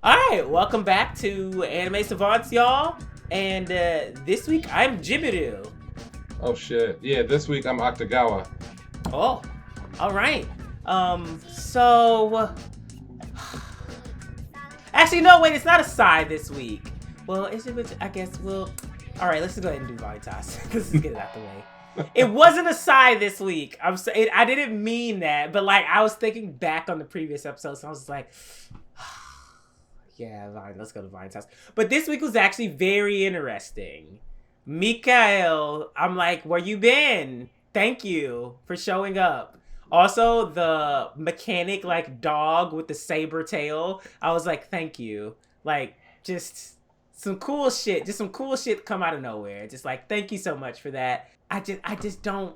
All right, welcome back to Anime Savants, y'all. And this week I'm Jibiru. Oh shit. Yeah, this week I'm Octagawa. Oh, all right. So actually, no, wait, it's not a sigh this week. Well, is it? I guess we'll. All right, let's just go ahead and do Vitas. Let's just get it out the way. It wasn't a sigh this week. I didn't mean that, but like I was thinking back on the previous episodes, and I was like, yeah, fine, let's go to Vine's house. But this week was actually very interesting. Mikael, I'm like, where you been? Thank you for showing up. Also, the mechanic like dog with the saber tail. I was like, thank you. Like, just some cool shit. Just some cool shit come out of nowhere. Just like, thank you so much for that. I just don't.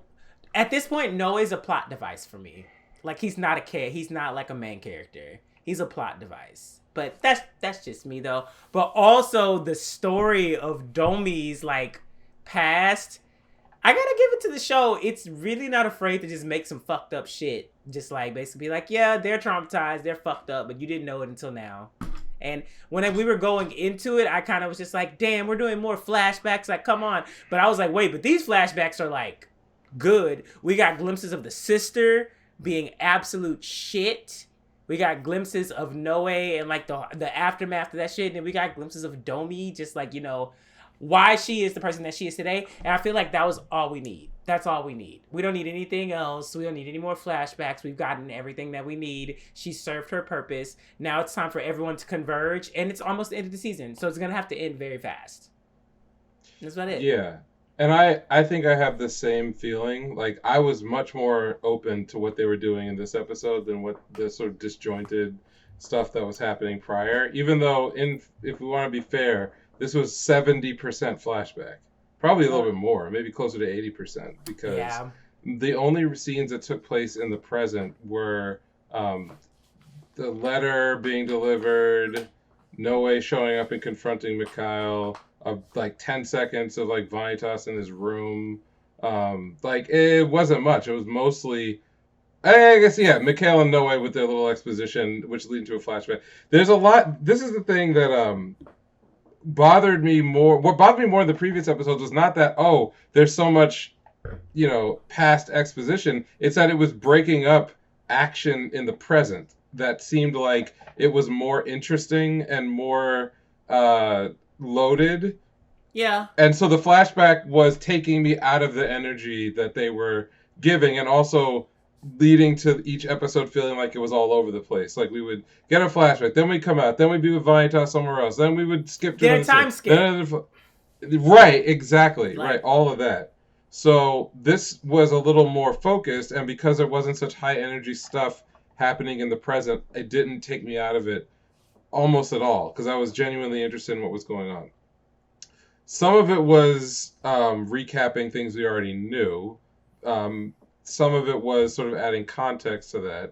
At this point, Noah's a plot device for me. Like, he's not a kid. He's not like a main character. He's a plot device. But that's just me though. But also the story of Domi's like past. I gotta give it to the show. It's really not afraid to just make some fucked up shit. Just like basically be like, yeah, they're traumatized, they're fucked up, but you didn't know it until now. And when we were going into it, I kind of was just like, damn, we're doing more flashbacks. Like, come on. But I was like, wait, but these flashbacks are like good. We got glimpses of the sister being absolute shit. We got glimpses of Noe and like the aftermath of that shit, and then we got glimpses of Domi, just like why she is the person that she is today. And I feel like that was all we need. That's all we need. We don't need anything else. We don't need any more flashbacks. We've gotten everything that we need. She served her purpose. Now it's time for everyone to converge, and it's almost the end of the season, so it's gonna have to end very fast. That's about it. Yeah. And I think I have the same feeling. Like I was much more open to what they were doing in this episode than what the sort of disjointed stuff that was happening prior. Even though if we want to be fair, this was 70% flashback. Probably a little bit more, maybe closer to 80% because Yeah. the only scenes that took place in the present were the letter being delivered, Noe showing up and confronting Mikhail, of like 10 seconds of like Vanitas in his room. Like it wasn't much. It was mostly, I guess, yeah, Mikhail and Noe with their little exposition, which lead to a flashback. There's a lot. This is the thing that bothered me more. What bothered me more in the previous episodes was not that, oh, there's so much, past exposition. It's that it was breaking up action in the present that seemed like it was more interesting and more loaded. Yeah. And so the flashback was taking me out of the energy that they were giving, and also leading to each episode feeling like it was all over the place. Like we would get a flashback, then we'd come out, then we'd be with Vanitas somewhere else, then we would skip to Get a another scene. time skip. Right, exactly, Like, right, all of that. So this was a little more focused, and because there wasn't such high energy stuff happening in the present, it didn't take me out of it almost at all because I was genuinely interested in what was going on. Some of it was recapping things we already knew. Some of it was sort of adding context to that.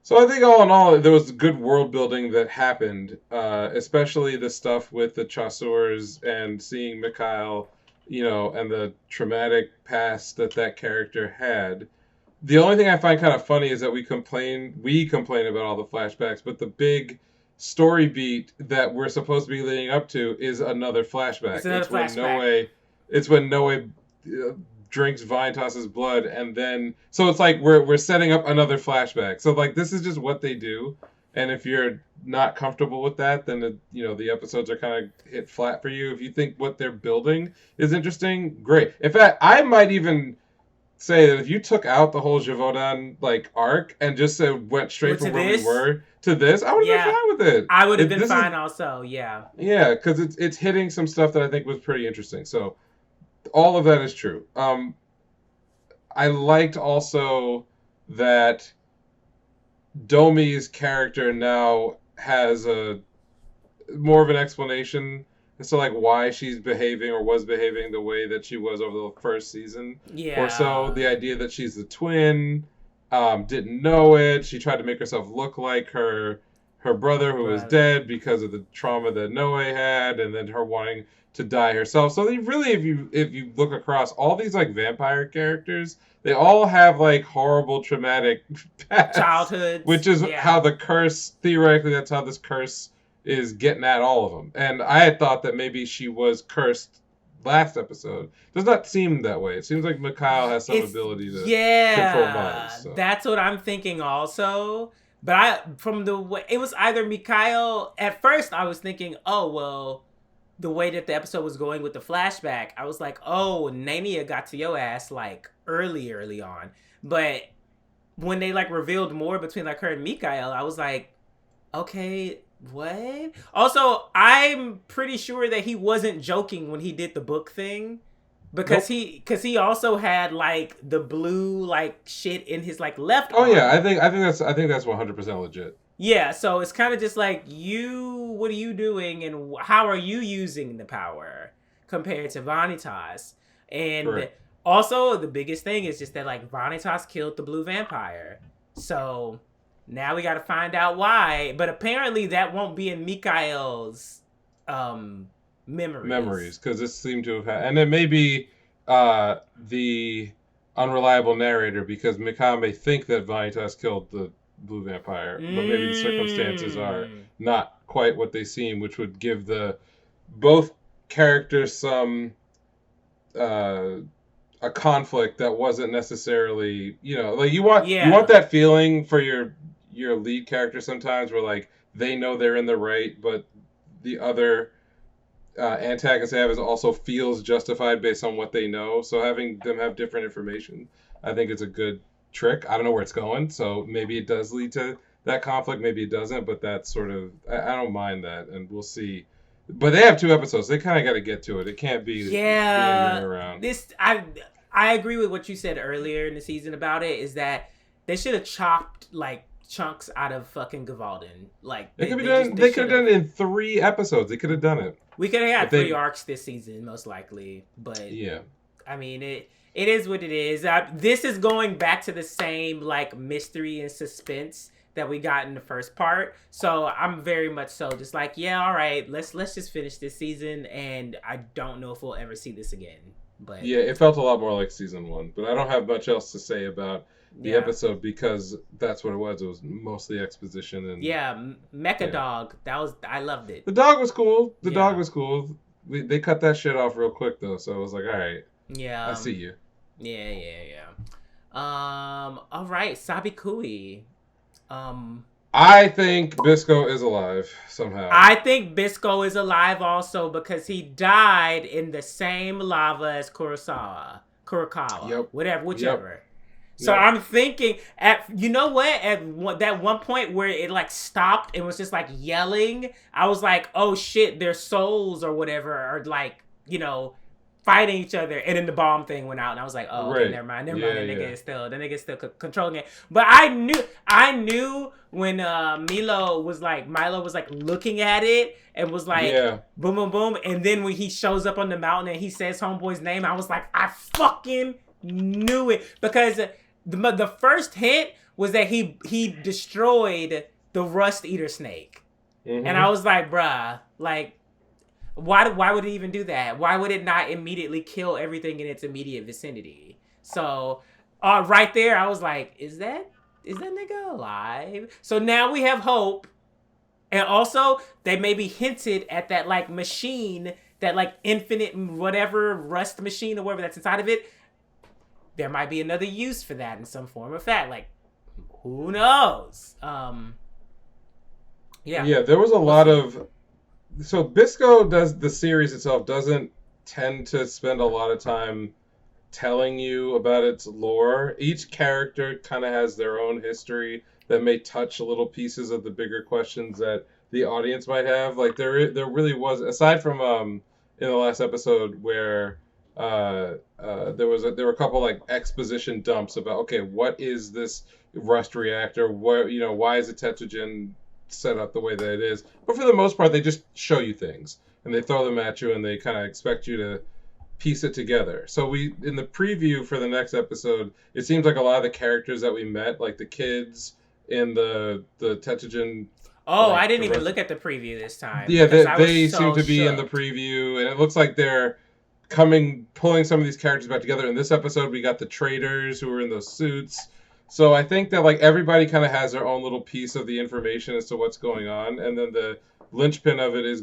So I think all in all, there was good world building that happened, especially the stuff with the Chasseurs and seeing Mikhail, and the traumatic past that character had. The only thing I find kind of funny is that we complain about all the flashbacks, but the big story beat that we're supposed to be leading up to is another flashback. it's another flashback. It's when Noe drinks Vanitas's blood, and then so it's like we're setting up another flashback. So like this is just what they do, and if you're not comfortable with that, then the episodes are kind of hit flat for you. If you think what they're building is interesting, great. In fact, I might even say that if you took out the whole Javodan like arc and just went straight from where we were to this, I would have been fine with it. I would have been fine also, yeah. Yeah, because it's hitting some stuff that I think was pretty interesting. So all of that is true. I liked also that Domi's character now has a more of an explanation as to like why she's behaving or was behaving the way that she was over the first season or so. The idea that she's the twin, didn't know it. She tried to make herself look like her brother who was dead because of the trauma that Noe had, and then her wanting to die herself. So they really, if you look across all these like vampire characters, they all have like horrible traumatic past, childhood, which is how the curse, theoretically, that's how this curse is getting at all of them. And I had thought that maybe she was cursed last episode. Does not seem that way. It seems like Mikhail has some It's ability to control minds. yeah, So. that's what I'm thinking also. But I from the way it was either Mikhail. At first, I was thinking, oh well, the way that the episode was going with the flashback, I was like, oh, Nania got to your ass like early on. But when they like revealed more between like her and Mikhail, I was like, okay, what? Also, I'm pretty sure that he wasn't joking when he did the book thing. Because Nope. he also had like the blue like shit in his like left Oh yeah, arm. I think that's 100% legit. Yeah, so it's kind of just like what are you doing and how are you using the power compared to Vanitas? And Correct. also the biggest thing is just that like Vanitas killed the blue vampire. So now we got to find out why, but apparently that won't be in Mikhail's um memories. Memories, because this seemed to have had, and it may be the unreliable narrator because Mikhail may think that Vanitas killed the blue vampire, but maybe the circumstances are Mm. not quite what they seem, which would give the both characters some uh, a conflict that wasn't necessarily, like you want Yeah. that feeling for your lead character sometimes where like they know they're in the right, but the other antagonist they have is also feels justified based on what they know. So having them have different information, I think it's a good trick. I don't know where it's going, so maybe it does lead to that conflict, maybe it doesn't, but that's sort of I don't mind that, and we'll see. But they have 2 episodes. They kind of got to get to it. It can't be meandering Yeah, around. I agree with what you said earlier in the season about it. Is that they should have chopped like chunks out of fucking Gavalden. Like It could be they done. just they They could should have done have. it in 3 episodes. They could have done it. We could have had If 3 they, arcs this season, most likely. But yeah, I mean, it is what it is. This is going back to the same like mystery and suspense that we got in the first part. So I'm very much so just like, yeah, all right, let's just finish this season, and I don't know if we'll ever see this again. But yeah. It felt a lot more like season 1. But I don't have much else to say about the yeah, episode because that's what it was. It was mostly exposition and yeah, Mecha yeah. Dog. I loved it. The dog was cool. The dog Yeah, was cool. They cut that shit off real quick though, so I was like, all right, yeah, I see you. yeah. All right, Sabikui. Um, I think Bisco is alive somehow. I think Bisco is alive also because he died in the same lava as Kurokawa, Yep. Yep. whichever. So Yep. I'm thinking that one point where it like stopped and was just like yelling, I was like, oh shit, their souls or whatever are like fighting each other, and then the bomb thing went out, and I was like, oh okay, Right. never mind. That Yeah. nigga Yeah. is still controlling it. But I knew when Milo was like looking at it and was like Yeah. boom boom boom, and then when he shows up on the mountain and he says homeboy's name, I was like, I fucking knew it, because the first hint was that he destroyed the Rust Eater snake, and I Mm-hmm. was like, bruh, like. Why would it even do that? Why would it not immediately kill everything in its immediate vicinity? So, right there, I was like, is that nigga alive? So now we have hope. And also, they maybe hinted at that like machine, that like infinite whatever rust machine or whatever that's inside of it. There might be another use for that in some form or fact. Like, who knows? Yeah. Yeah. There was a We'll lot see. of. So Bisco does the series itself doesn't tend to spend a lot of time telling you about its lore. Each character kind of has their own history that may touch little pieces of the bigger questions that the audience might have. Like there really was, aside from in the last episode where there were a couple like exposition dumps about, okay, what is this rust reactor? What, why is the tetragen set up the way that it is? But for the most part, they just show you things and they throw them at you and they kind of expect you to piece it together. So we, in the preview for the next episode, it seems like a lot of the characters that we met, like the kids in the tetragen, Oh, I like didn't the even rest. look at the preview this time Yeah, because I was they seem so to be in the shook. preview, and it looks like they're pulling some of these characters back together. In this episode, we got the traders who were in those suits. So I think that like everybody kind of has their own little piece of the information as to what's going on, and then the linchpin of it is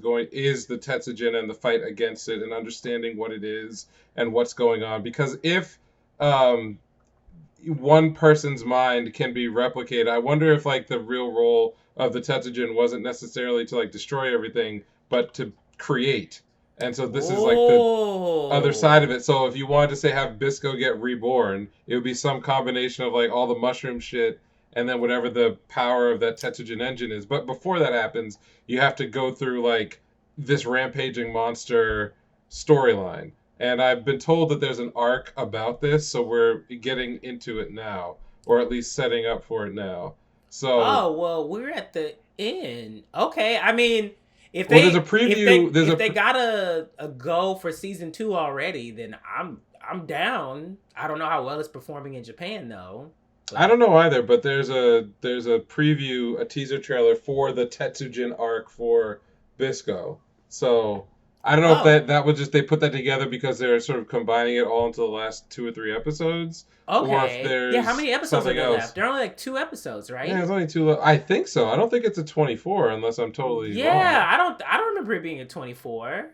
the Tetsujin and the fight against it and understanding what it is and what's going on. Because if one person's mind can be replicated, I wonder if like the real role of the Tetsujin wasn't necessarily to like destroy everything, but to create. And so this is like the other side of it. So if you wanted to say have Bisco get reborn, it would be some combination of like all the mushroom shit and then whatever the power of that Tetsujin engine is. But before that happens, you have to go through like this rampaging monster storyline. And I've been told that there's an arc about this, so we're getting into it now, or at least setting up for it now. So Oh well, we're at the end. Okay, I mean, if well, they there's a preview. if they got a go for season 2 already, then I'm down. I don't know how well it's performing in Japan though. I don't know either, but there's a preview, a teaser trailer for the Tetsujin arc for Bisco. So I don't know if that was just they put that together because they're sort of combining it all into the last 2 or 3 episodes. Okay. Or if there's how many episodes are there else. left? There are only like 2 episodes, right? Yeah, there's only 2. I think so. I don't think it's a 24 unless I'm totally wrong. Yeah, I don't remember it being a 24.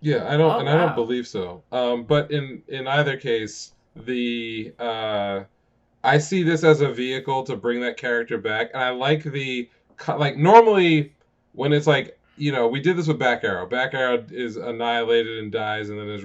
Yeah, I don't, Oh, and wow. I don't believe so. But in either case, the I see this as a vehicle to bring that character back, and I like like normally when it's like, you know, we did this with Back Arrow. Back Arrow is annihilated and dies and then is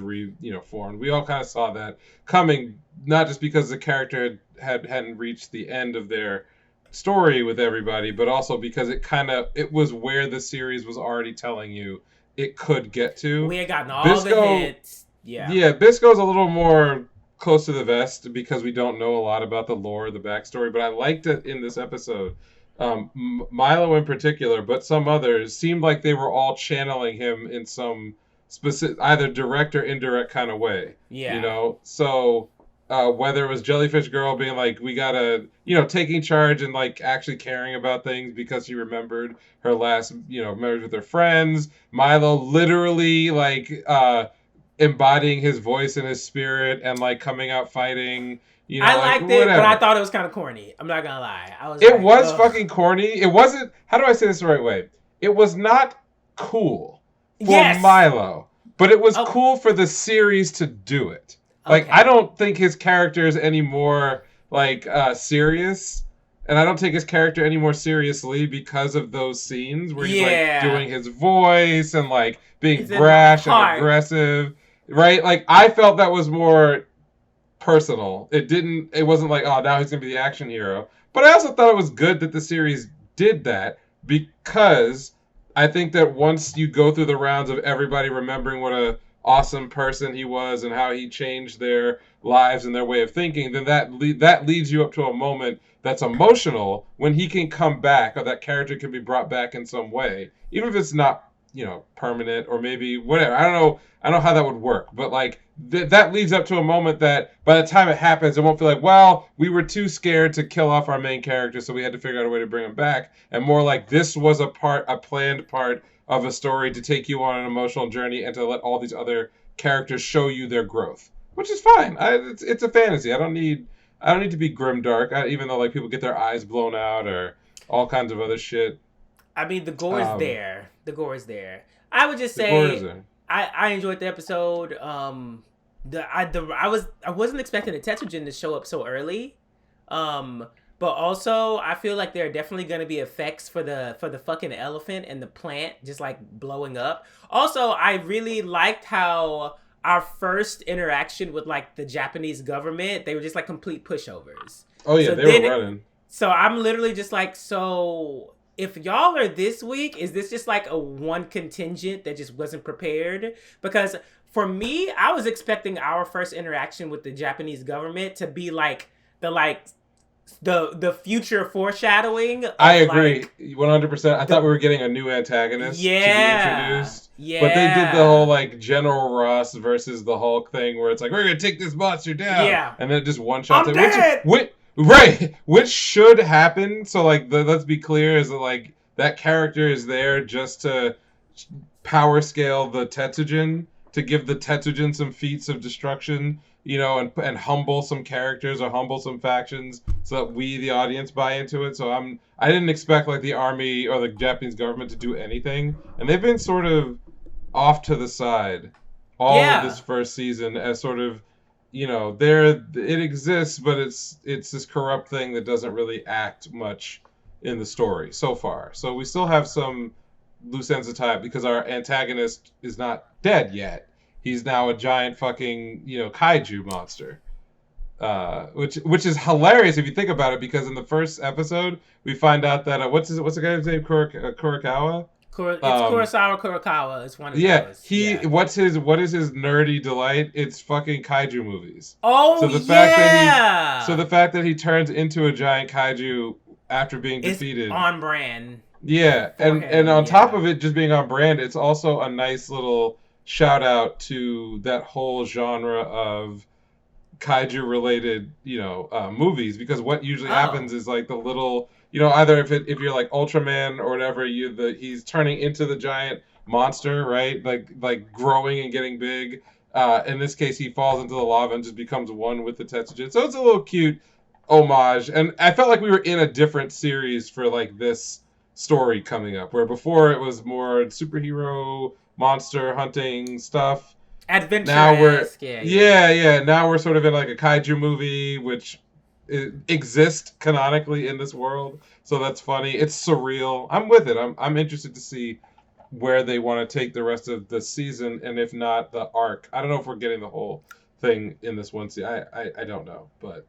formed. We all kind of saw that coming, not just because the character hadn't reached the end of their story with everybody, but also because it was where the series was already telling you it could get to. We had gotten all the hits. Yeah, Bisco's a little more close to the vest because we don't know a lot about the lore, the backstory, but I liked it in this episode. Milo in particular, but some others seemed like they were all channeling him in some specific, either direct or indirect kind of way. Yeah. You know, so whether it was Jellyfish Girl being like, we gotta, taking charge and like actually caring about things because she remembered her last, marriage with her friends. Milo literally like embodying his voice and his spirit and like coming out fighting. I liked it, but I thought it was kind of corny. I'm not gonna lie. It was fucking corny. It wasn't. How do I say this the right way? It was not cool for Milo, but it was cool for the series to do it. Like, I don't think his character is any more like serious, and I don't take his character any more seriously because of those scenes where he's like doing his voice and like being brash and aggressive, right? Like, I felt that was more personal. It wasn't like, oh, now he's gonna be the action hero. But I also thought it was good that the series did that because I think that once you go through the rounds of everybody remembering what a awesome person he was and how he changed their lives and their way of thinking, then that leads you up to a moment that's emotional when he can come back, or that character can be brought back in some way, even if it's not permanent, or maybe whatever. I don't know how that would work, but like that leads up to a moment that by the time it happens, it won't feel like, well, we were too scared to kill off our main character, so we had to figure out a way to bring him back, and more like this was a planned part of a story to take you on an emotional journey and to let all these other characters show you their growth, which is fine. It's a fantasy. I don't need to be grimdark, even though like people get their eyes blown out or all kinds of other shit. I mean, the gore is there. The gore is there. I would just say I enjoyed the episode. I wasn't expecting the Tetsujin to show up so early. But also I feel like there are definitely going to be effects for the fucking elephant and the plant just like blowing up. Also, I really liked how our first interaction with like the Japanese government, they were just like complete pushovers. Oh yeah, so they were running. So I'm literally just like, so if y'all are this weak, is this just like a one contingent that just wasn't prepared? Because for me, I was expecting our first interaction with the Japanese government to be like the future foreshadowing. I agree, 100%. I thought we were getting a new antagonist to be introduced. Yeah. But they did the whole like General Ross versus the Hulk thing where it's like, we're gonna take this monster down. Yeah. And then just one shot. I'm dead. Which should happen. So like, let's be clear, is that like that character is there just to power scale the Tetsujin, to give the Tetsujin some feats of destruction, and humble some characters or humble some factions so that we, the audience, buy into it. So I didn't expect like the army or the Japanese government to do anything, and they've been sort of off to the side all of this Yeah. first season as sort of there it exists, but it's this corrupt thing that doesn't really act much in the story so far. So we still have some loose ends to tie up because our antagonist is not dead yet. He's now a giant fucking kaiju monster, which is hilarious if you think about it. Because in the first episode, we find out that what's the guy's name, Kurikawa. It's Kurosawa Kurokawa. It's one of Yeah, those. what is his nerdy delight? It's fucking kaiju movies. Oh, So the fact that he turns into a giant kaiju after being defeated, on brand. yeah, and on top of it just being on brand, it's also a nice little shout out to that whole genre of kaiju related movies, because what usually happens is like the little either if you're like Ultraman or whatever, he's turning into the giant monster, right, like growing and getting big. In this case, he falls into the lava and just becomes one with the Tetsujin. So it's a little cute homage, and I felt like we were in a different series for like this story coming up, where before it was more superhero monster hunting stuff. Adventure. Now now we're sort of in like a kaiju movie, which exists canonically in this world. So that's funny. It's surreal. I'm with it. I'm interested to see where they want to take the rest of the season, and if not, the arc. I don't know if we're getting the whole thing in this one season. I don't know, but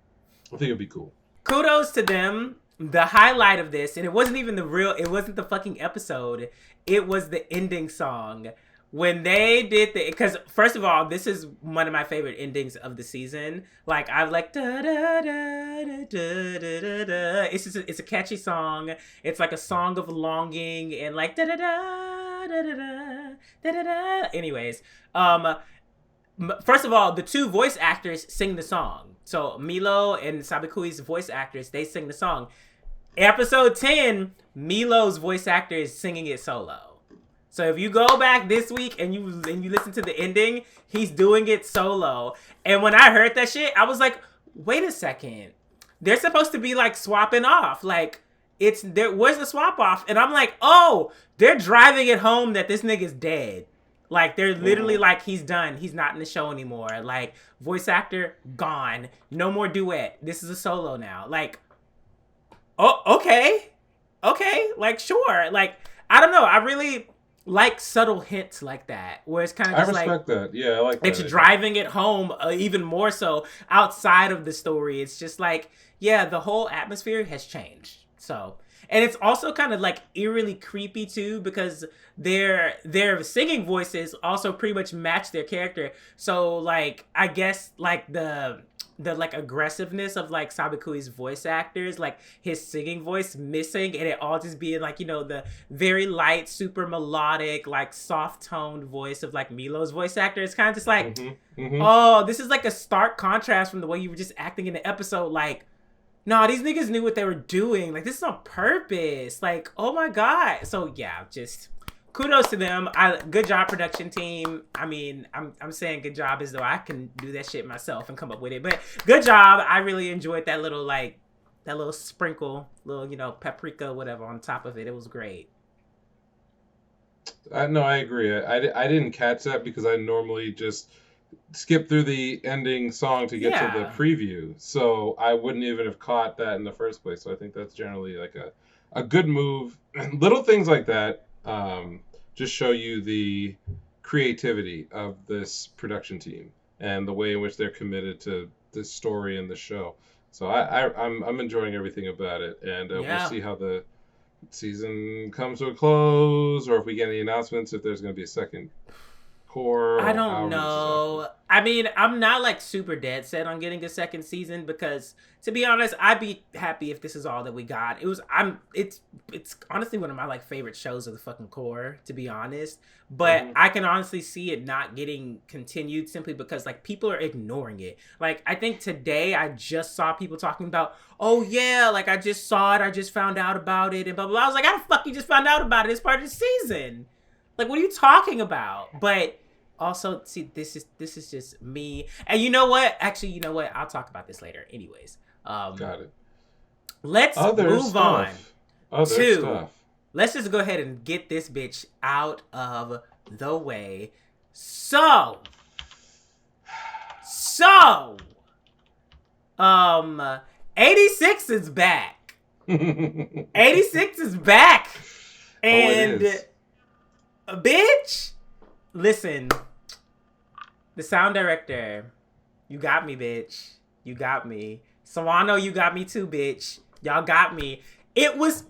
I think it'd be cool. Kudos to them. The highlight of this, and it wasn't the fucking episode. It was the ending song. When they did because first of all, this is one of my favorite endings of the season. Like I've like da da da da da da da. It's a catchy song. It's like a song of longing and like da da da da da da da da. Anyways, first of all, the two voice actors sing the song. So Milo and Sabikui's voice actors, they sing the song. Episode 10, Milo's voice actor is singing it solo. So if you go back this week and you listen to the ending, he's doing it solo. And when I heard that shit, I was like, wait a second. They're supposed to be like swapping off. Like where's the swap off? And I'm like, oh, they're driving it home that this nigga's dead. Like they're literally like, he's done. He's not in the show anymore. Like voice actor gone. No more duet. This is a solo now. Like, oh, okay. Like, sure. Like, I don't know. I really like subtle hints like that, where it's kind of just like... I respect that. Yeah, I like that. It's driving it home even more so outside of the story. It's just like, yeah, the whole atmosphere has changed. So... And it's also kind of like eerily creepy too, because their singing voices also pretty much match their character. So like, I guess like the like aggressiveness of like Sabikui's voice actors, like his singing voice missing, and it all just being like, the very light, super melodic, like soft toned voice of like Milo's voice actor. It's kind of just like, oh, this is like a stark contrast from the way you were just acting in the episode. Like, no, these niggas knew what they were doing. Like, this is on purpose. Like, oh my God. So yeah, just kudos to them. Good job, production team. I mean, I'm saying good job as though I can do that shit myself and come up with it. But good job. I really enjoyed that little sprinkle, little, paprika, whatever on top of it. It was great. No, I agree. I didn't catch that because I normally just skip through the ending song to get to the preview, so I wouldn't even have caught that in the first place. So I think that's generally like a good move. Little things like that just show you the creativity of this production team and the way in which they're committed to this story and the show. So I'm enjoying everything about it, and we'll see how the season comes to a close, or if we get any announcements if there's going to be a second core. I don't know. I mean, I'm not like super dead set on getting a second season, because to be honest, I'd be happy if this is all that we got. It's honestly one of my like favorite shows of the fucking core, to be honest. But I can honestly see it not getting continued simply because like people are ignoring it. Like I think today I just saw people talking about, oh yeah, like I just saw it, I just found out about it, and blah blah blah. I was like, how the fuck you just found out about it? It's part of the season. Like, what are you talking about? But Also, see, this is just me. And you know what? Actually, you know what? I'll talk about this later. Anyways, Got it. let's Other move on stuff. Other to. stuff. Let's just go ahead and get this bitch out of the way. So, 86 is back. 86 is back. And, bitch, listen, the sound director, you got me, bitch. You got me. Sawano, you got me too, bitch. Y'all got me. It was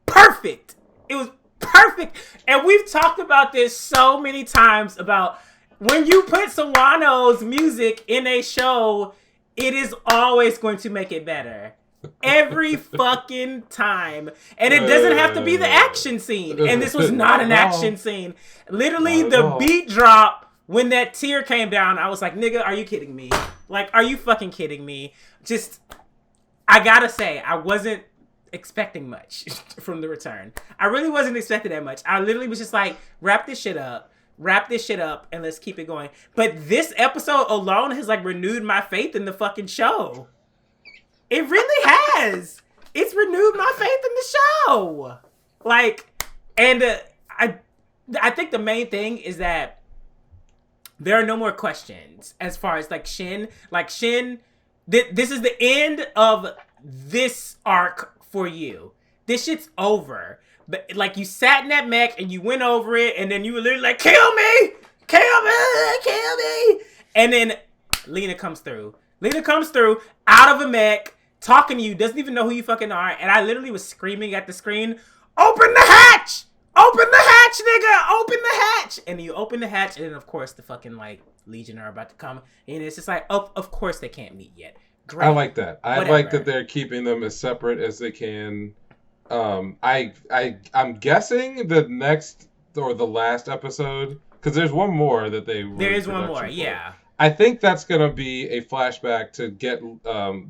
perfect. It was perfect. And we've talked about this so many times about when you put Sawano's music in a show, it is always going to make it better. Every fucking time. And it doesn't have to be the action scene. And this was not an action scene. Literally, the beat drop, when that tear came down, I was like, nigga, are you kidding me? Like, are you fucking kidding me? Just, I gotta say, I wasn't expecting much from the return. I really wasn't expecting that much. I literally was just like, wrap this shit up, and let's keep it going. But this episode alone has like renewed my faith in the fucking show. It really has. It's renewed my faith in the show. Like, and I think the main thing is that there are no more questions as far as like Shin. Like Shin, this is the end of this arc for you. This shit's over. But like you sat in that mech and you went over it, and then you were literally like, kill me, and then Lena comes through. Out of a mech, talking to you, doesn't even know who you fucking are, and I literally was screaming at the screen, open the hatch, nigga, open the hatch, and you open the hatch, and then of course the fucking like Legion are about to come, and it's just like, oh, of course they can't meet yet. Great. I like that. I like that they're keeping them as separate as they can. I'm guessing the next or the last episode, because there's one more that they. There is one more, yeah. I think that's gonna be a flashback to get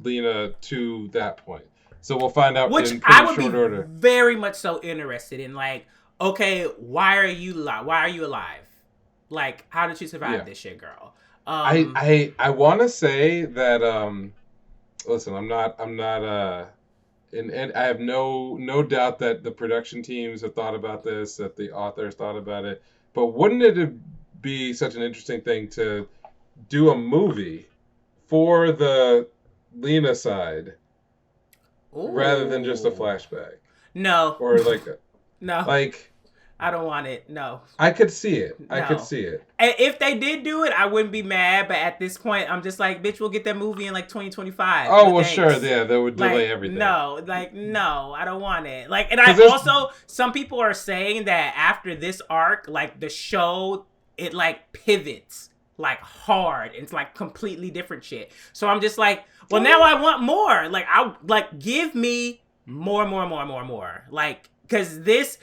Lena to that point. So we'll find out which in pretty I would short be order. Very much so interested in. Like, okay, why are you alive? Like, how did you survive this shit, girl? I want to say that listen, I'm not and I have no doubt that the production teams have thought about this, that the authors thought about it. But wouldn't it be such an interesting thing to do a movie for the Lena side rather than just a flashback? No. Or like no. Like, I don't want it. No. I could see it. No. I could see it. And if they did do it, I wouldn't be mad. But at this point, I'm just like, bitch, we'll get that movie in like 2025. Oh, well, sure. Yeah, they would delay everything. No, I don't want it. Like, and some people are saying that after this arc, like the show, it like pivots like hard. It's like completely different shit. So I'm just like, well, now I want more. Like, give me more. Like, because this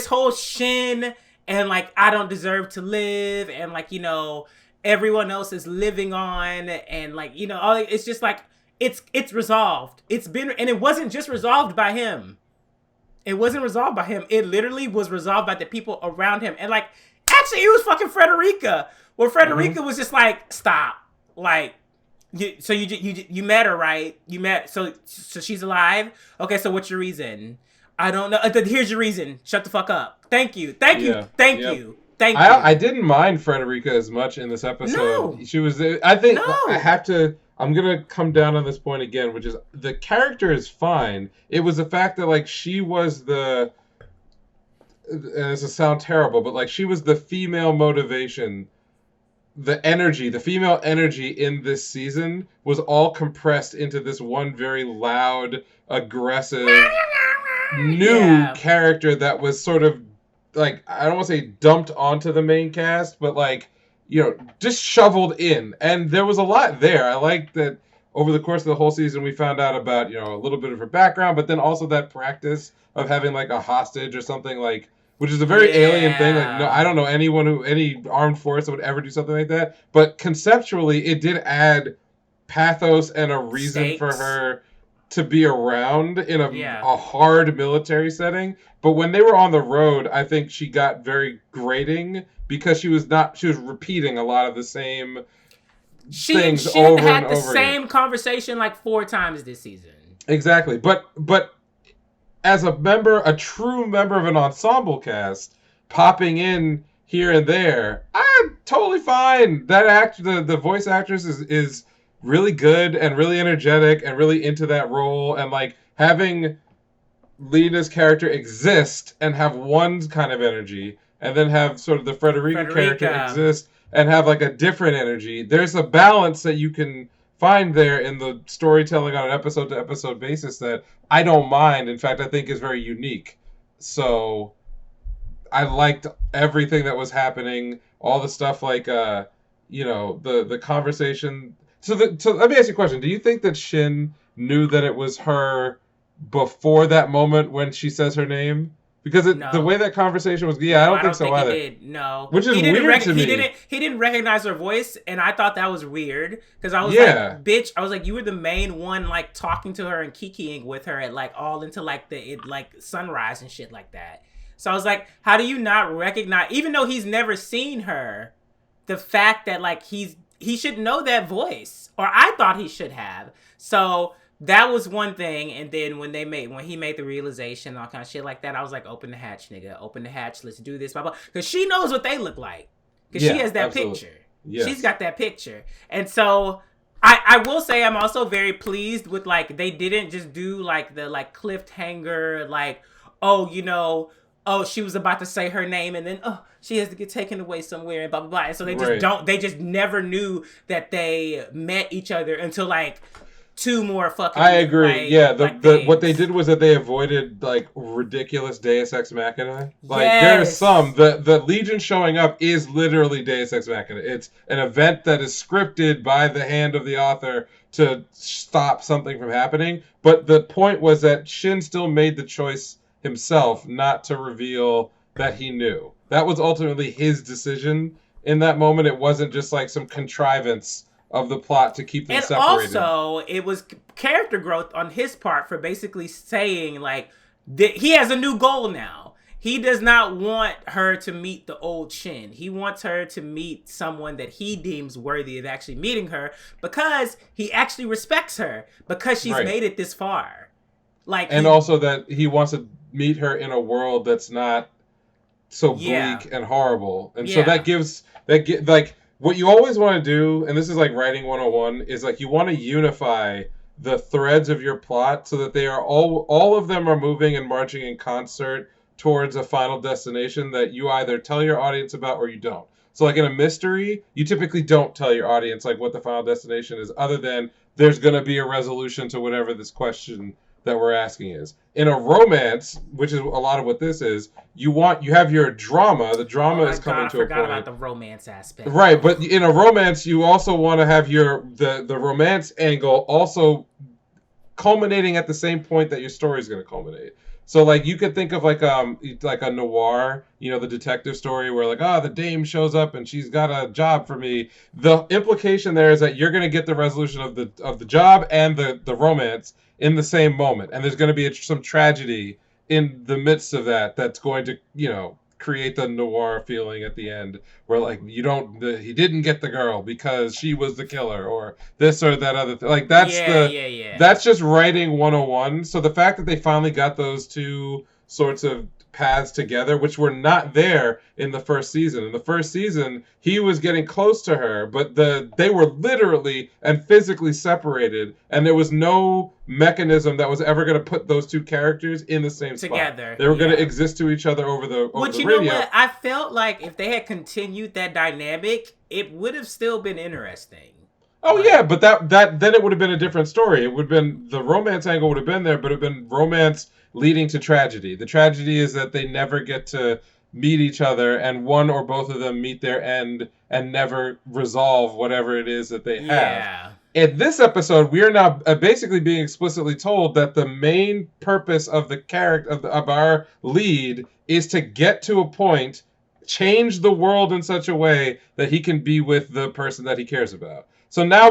whole Shin and like I don't deserve to live and like, you know, everyone else is living on and like, you know, all it's just like it's resolved. It's been, and it wasn't just resolved by him. It wasn't resolved by him. It literally was resolved by the people around him. And like, actually, it was fucking Frederica. Well, Frederica was just like, stop. Like, you met her, right? You met, so she's alive? Okay, so what's your reason? I don't know. Here's your reason. Shut the fuck up. Thank you. Thank you. I didn't mind Frederica as much in this episode. No. She was, I think, I'm going to come down on this point again, which is the character is fine. It was the fact that, like, she was and this will sound terrible, but, like, she was the female motivation. The female energy in this season was all compressed into this one very loud, aggressive, new character that was sort of, like, I don't want to say dumped onto the main cast, but, like, you know, just shoveled in. And there was a lot there. I like that over the course of the whole season we found out about, you know, a little bit of her background, but then also that practice of having, like, a hostage or something, like, which is a very alien thing. Like, no, I don't know any armed force that would ever do something like that. But conceptually, it did add pathos and a reason for her to be around in Yeah. a hard military setting. But when they were on the road, I think she got very grating because she was repeating a lot of the same She and things Shin over and had the over again. same conversation like 4 times this season. Exactly. But as a true member of an ensemble cast, popping in here and there, I'm totally fine. The voice actress is really good and really energetic and really into that role, and like having Lena's character exist and have one kind of energy, and then have sort of the Frederica character exist and have like a different energy. There's a balance that you can find there in the storytelling on an episode to episode basis that I don't mind. In fact, I think is very unique. So I liked everything that was happening, all the stuff like the conversation. So let me ask you a question. Do you think that Shin knew that it was her before that moment when she says her name? Because the way that conversation was, I don't think so either. He did. No, which is weird to me. He didn't recognize her voice, and I thought that was weird because I was like, "Bitch!" I was like, "You were the main one, like talking to her and kikiing with her at like all into like sunrise and shit like that." So I was like, "How do you not recognize?" Even though he's never seen her, the fact that like he should know that voice, or I thought he should have. So that was one thing, and then when he made the realization, all kind of shit like that, I was like, "Open the hatch, nigga! Open the hatch. Let's do this." Blah blah. Because she knows what they look like. Because she has that picture. Yes. She's got that picture, and so I will say I'm also very pleased with like they didn't just do like the like cliffhanger like she was about to say her name and then she has to get taken away somewhere and blah blah blah. And so they just they just never knew that they met each other until like 2 more fucking. I agree. What they did was that they avoided like ridiculous Deus Ex Machina. Like there's the Legion showing up is literally Deus Ex Machina. It's an event that is scripted by the hand of the author to stop something from happening. But the point was that Shin still made the choice himself not to reveal that he knew. That was ultimately his decision in that moment. It wasn't just like some contrivance of the plot to keep them separated. And also, it was character growth on his part for basically saying, like, he has a new goal now. He does not want her to meet the old Shin. He wants her to meet someone that he deems worthy of actually meeting her because he actually respects her because she's made it this far. Also that he wants to meet her in a world that's not so bleak and horrible. And so what you always want to do, and this is like writing 101, is like you want to unify the threads of your plot so that they are all of them are moving and marching in concert towards a final destination that you either tell your audience about or you don't. So like in a mystery, you typically don't tell your audience like what the final destination is, other than there's going to be a resolution to whatever this question that we're asking is. In a romance, which is a lot of what this is, you have your drama. The drama is coming to a point. I forgot about the romance aspect. Right, but in a romance, you also want to have the romance angle also culminating at the same point that your story is going to culminate. So like you could think of like a noir, the detective story where like the dame shows up and she's got a job for me. The implication there is that you're going to get the resolution of the job and the romance in the same moment, and there's going to be some tragedy in the midst of that's going to create the noir feeling at the end where like he didn't get the girl because she was the killer or this or that other thing. Like that's just writing 101. So the fact that they finally got those two sorts of paths together, which were not there in the first season. In the first season, he was getting close to her, but they were literally and physically separated, and there was no mechanism that was ever going to put those two characters in the same together. Spot. They were going to exist to each other over the radio. Know what? I felt like if they had continued that dynamic, it would have still been interesting. Oh yeah, but that then it would have been a different story. It would have been the romance angle would have been there, but it would have been romance leading to tragedy. The tragedy is that they never get to meet each other, and one or both of them meet their end and never resolve whatever it is that they have. Yeah. In this episode, we are now basically being explicitly told that the main purpose of the character of our lead is to get to a point, change the world in such a way that he can be with the person that he cares about. So now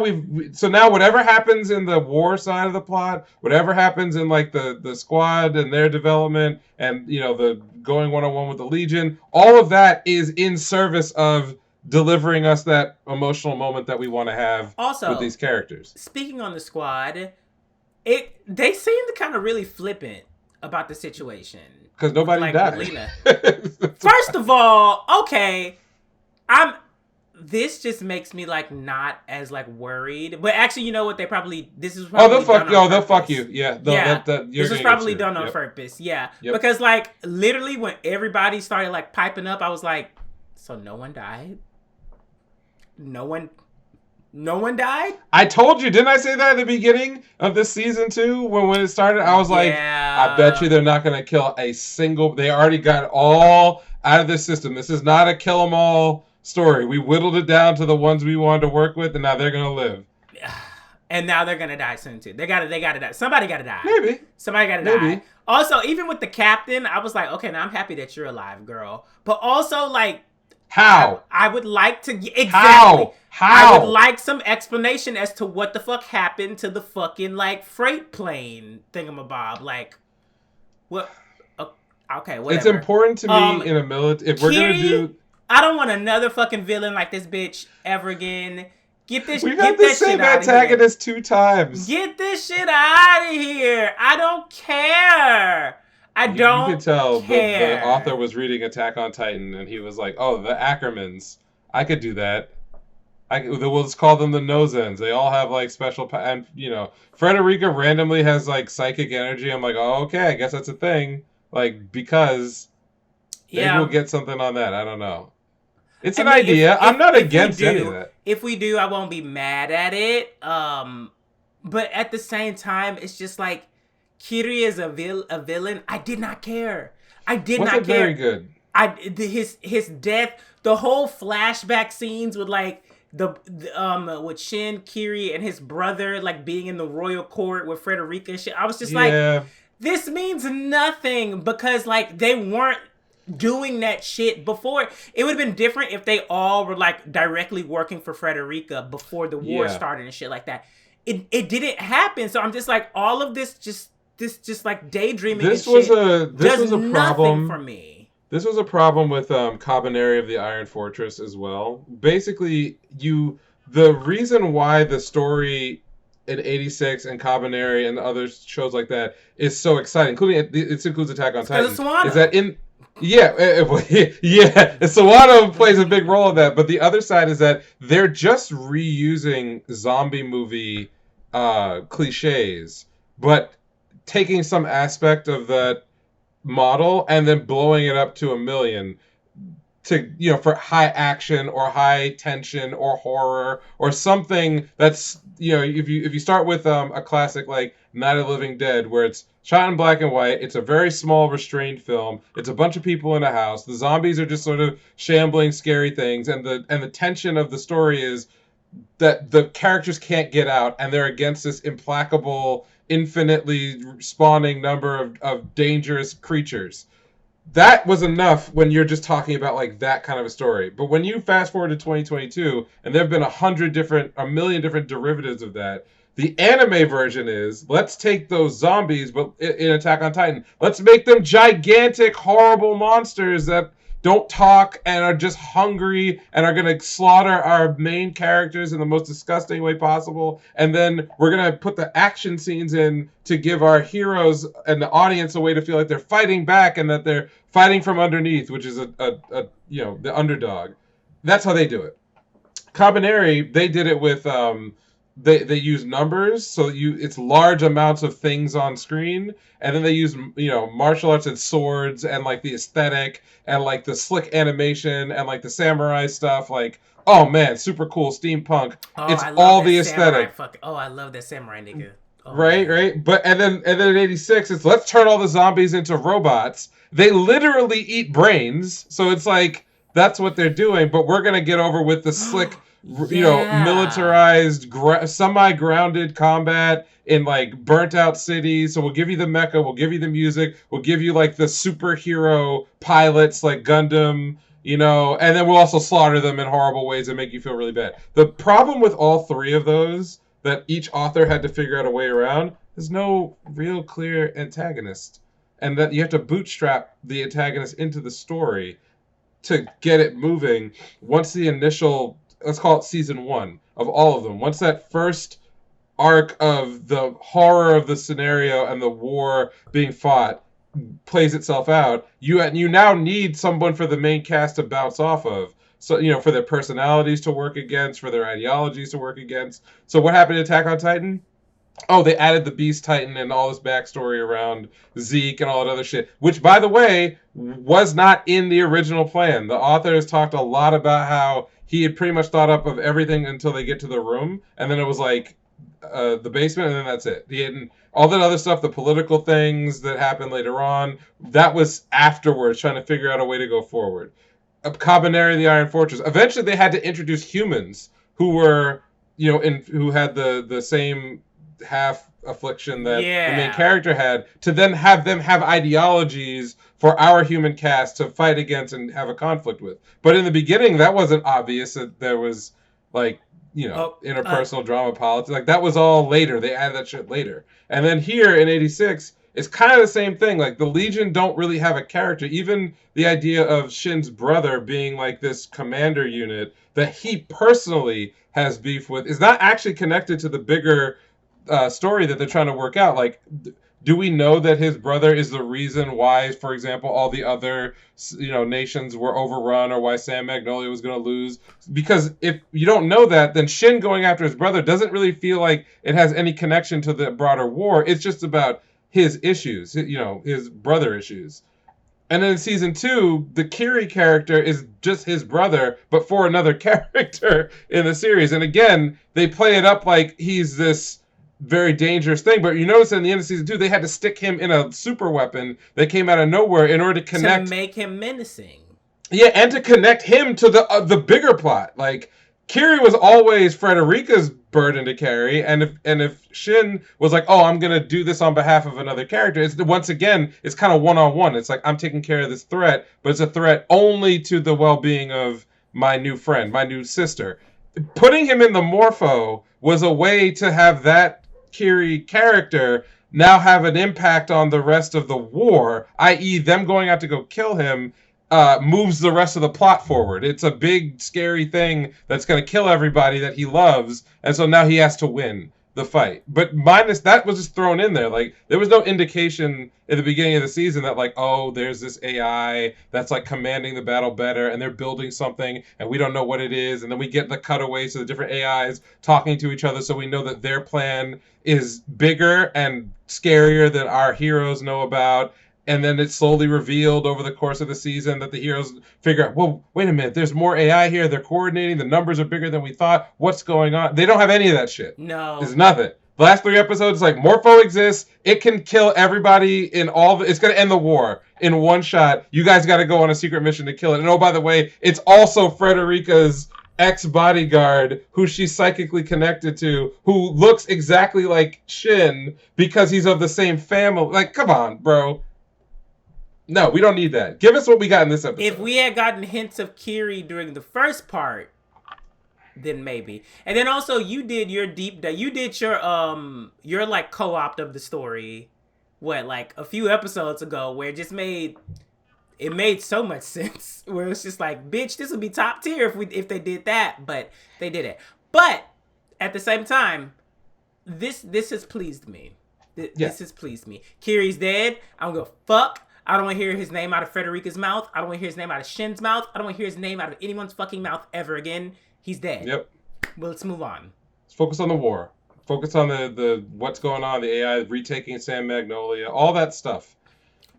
whatever happens in the war side of the plot, whatever happens in like the squad and their development, and the going one-on-one with the Legion, all of that is in service of delivering us that emotional moment that we want to have Also, with these characters. Speaking on the squad, they seem to kind of really flippant about the situation. Because nobody died. First of all, okay, this just makes me like not as like worried. But actually, you know what? This is probably they'll fuck you. Yeah, this was probably done on purpose. Yeah, because like literally when everybody started like piping up, I was like, so no one died. No one died? I told you, didn't I say that at the beginning of this season too? When it started, I was like, I bet you they're not going to kill a single. They already got all out of this system. This is not a kill 'em all story. We whittled it down to the ones we wanted to work with, and now they're going to live. And now they're going to die soon too. They got to die. Somebody got to die. Maybe. Somebody got to die. Also, even with the captain, I was like, okay, now I'm happy that you're alive, girl. But also, like, how? I would like to exactly. How? I would like some explanation as to what the fuck happened to the fucking like freight plane thingamabob. Like, what? Okay, whatever. It's important to me in a military. If we're gonna do, I don't want another fucking villain like this bitch ever again. Get this. We've had the same antagonist 2 times. Get this shit out of here. I don't care. I don't. You could tell the author was reading Attack on Titan, and he was like, "Oh, the Ackermans. I could do that. We'll just call them the Nosens. They all have like special, and Frederica randomly has like psychic energy. I'm like, oh, okay, I guess that's a thing. Like because maybe we'll get something on that. I don't know. It's an idea. I'm not against any of that. If we do, I won't be mad at it. But at the same time, it's just like Kiri is a villain. I did not care. I did not care. Very good. His death, the whole flashback scenes with like with Shin, Kiri, and his brother like being in the royal court with Frederica and shit. I was just like, this means nothing because like they weren't doing that shit before. It would have been different if they all were like directly working for Frederica before the war started and shit like that. It didn't happen, so I'm just like all of this just like daydreaming. This was a problem for me. This was a problem with Cabaneri of the Iron Fortress as well. Basically, the reason why the story in 86 and Cabaneri and other shows like that is so exciting, including it includes Attack on Titan, is that Sawano plays a big role in that. But the other side is that they're just reusing zombie movie cliches, but taking some aspect of that model and then blowing it up to 1 million to for high action or high tension or horror or something that's if you start with a classic like Night of the Living Dead where it's shot in black and white, it's a very small restrained film, it's a bunch of people in a house, the zombies are just sort of shambling scary things, and the tension of the story is that the characters can't get out and they're against this implacable infinitely spawning number of dangerous creatures. That was enough when you're just talking about like that kind of a story. But when you fast forward to 2022 and there have been 1 million different derivatives of that, the anime version is let's take those zombies, but in Attack on Titan, let's make them gigantic, horrible monsters that don't talk and are just hungry and are going to slaughter our main characters in the most disgusting way possible. And then we're going to put the action scenes in to give our heroes and the audience a way to feel like they're fighting back and that they're fighting from underneath, which is the underdog. That's how they do it. Cabaneri, they did it with they use numbers, so it's large amounts of things on screen, and then they use martial arts and swords and like the aesthetic and like the slick animation and like the samurai stuff. Like, oh man, super cool steampunk. It's all the aesthetic. I love that samurai nigga. Oh, right, man. Right. But and then in 86, it's let's turn all the zombies into robots. They literally eat brains, so it's like that's what they're doing. But we're gonna get over with the slick. Militarized, semi-grounded combat in like burnt out cities. So we'll give you the mecha, we'll give you the music, we'll give you like the superhero pilots like Gundam, you know, and then we'll also slaughter them in horrible ways and make you feel really bad. The problem with all three of those that each author had to figure out a way around, there's no real clear antagonist. And that you have to bootstrap the antagonist into the story to get it moving once the initial, let's call it season one of all of them, once that first arc of the horror of the scenario and the war being fought plays itself out, you now need someone for the main cast to bounce off of. So, you know, for their personalities to work against, for their ideologies to work against. So what happened to Attack on Titan? Oh, they added the Beast Titan and all this backstory around Zeke and all that other shit, which, by the way, was not in the original plan. The authors talked a lot about how he had pretty much thought up of everything until they get to the room, and then it was like the basement, and then that's it. He hadn't, all that other stuff, the political things that happened later on, that was afterwards, trying to figure out a way to go forward. Cabaneri, the Iron Fortress. Eventually, they had to introduce humans who were, you know, who had the same half affliction that the main character had, to then have them have ideologies for our human cast to fight against and have a conflict with. But in the beginning, that wasn't obvious that there was, like, you know, interpersonal drama, politics. Like, that was all later. They added that shit later. And then here in 86, it's kind of the same thing. Like, the Legion don't really have a character. Even the idea of Shin's brother being, like, this commander unit that he personally has beef with is not actually connected to the bigger story that they're trying to work out. Like, do we know that his brother is the reason why, for example, all the other, you know, nations were overrun, or why Sam Magnolia was going to lose? Because if you don't know that, then Shin going after his brother doesn't really feel like it has any connection to the broader war. It's just about his issues, you know, his brother issues. And then in season 2, the Kiri character is just his brother, but for another character in the series. And again, they play it up like he's this very dangerous thing, but you notice in the end of season 2 they had to stick him in a super weapon that came out of nowhere in order to connect, to make him menacing. Yeah, and to connect him to the bigger plot. Like, Kiri was always Frederica's burden to carry, and if Shin was like, oh, I'm gonna do this on behalf of another character, it's once again it's kind of one-on-one. It's like, I'm taking care of this threat, but it's a threat only to the well-being of my new friend, my new sister. Putting him in the Morpho was a way to have that Kiri character now have an impact on the rest of the war, i.e. them going out to go kill him moves the rest of the plot forward. It's a big, scary thing that's going to kill everybody that he loves, and so now he has to win the fight. But minus that was just thrown in there. Like, there was no indication at the beginning of the season that, like, oh, there's this AI that's, like, commanding the battle better, and they're building something, and we don't know what it is, and then we get the cutaways to the different AIs talking to each other, so we know that their plan is bigger and scarier than our heroes know about. And then it's slowly revealed over the course of the season that the heroes figure out, well, wait a minute, there's more AI here. They're coordinating. The numbers are bigger than we thought. What's going on? They don't have any of that shit. No. There's nothing. The last 3 episodes, like, Morpho exists. It can kill everybody in all it's going to end the war in one shot. You guys got to go on a secret mission to kill it. And oh, by the way, it's also Frederica's ex-bodyguard who she's psychically connected to, who looks exactly like Shin because he's of the same family. Like, come on, bro. No, we don't need that. Give us what we got in this episode. If we had gotten hints of Kiri during the first part, then maybe. And then also, you did your deep dive. You did your like co-op of the story, like a few episodes ago, where it made so much sense. Where it's just like, bitch, this would be top tier if they did that, but they did it. But at the same time, this has pleased me. This has pleased me. Kiri's dead. I don't give a fuck. I don't want to hear his name out of Frederica's mouth. I don't want to hear his name out of Shin's mouth. I don't want to hear his name out of anyone's fucking mouth ever again. He's dead. Yep. Well, let's move on. Let's focus on the war. Focus on the what's going on, the AI retaking San Magnolia, all that stuff.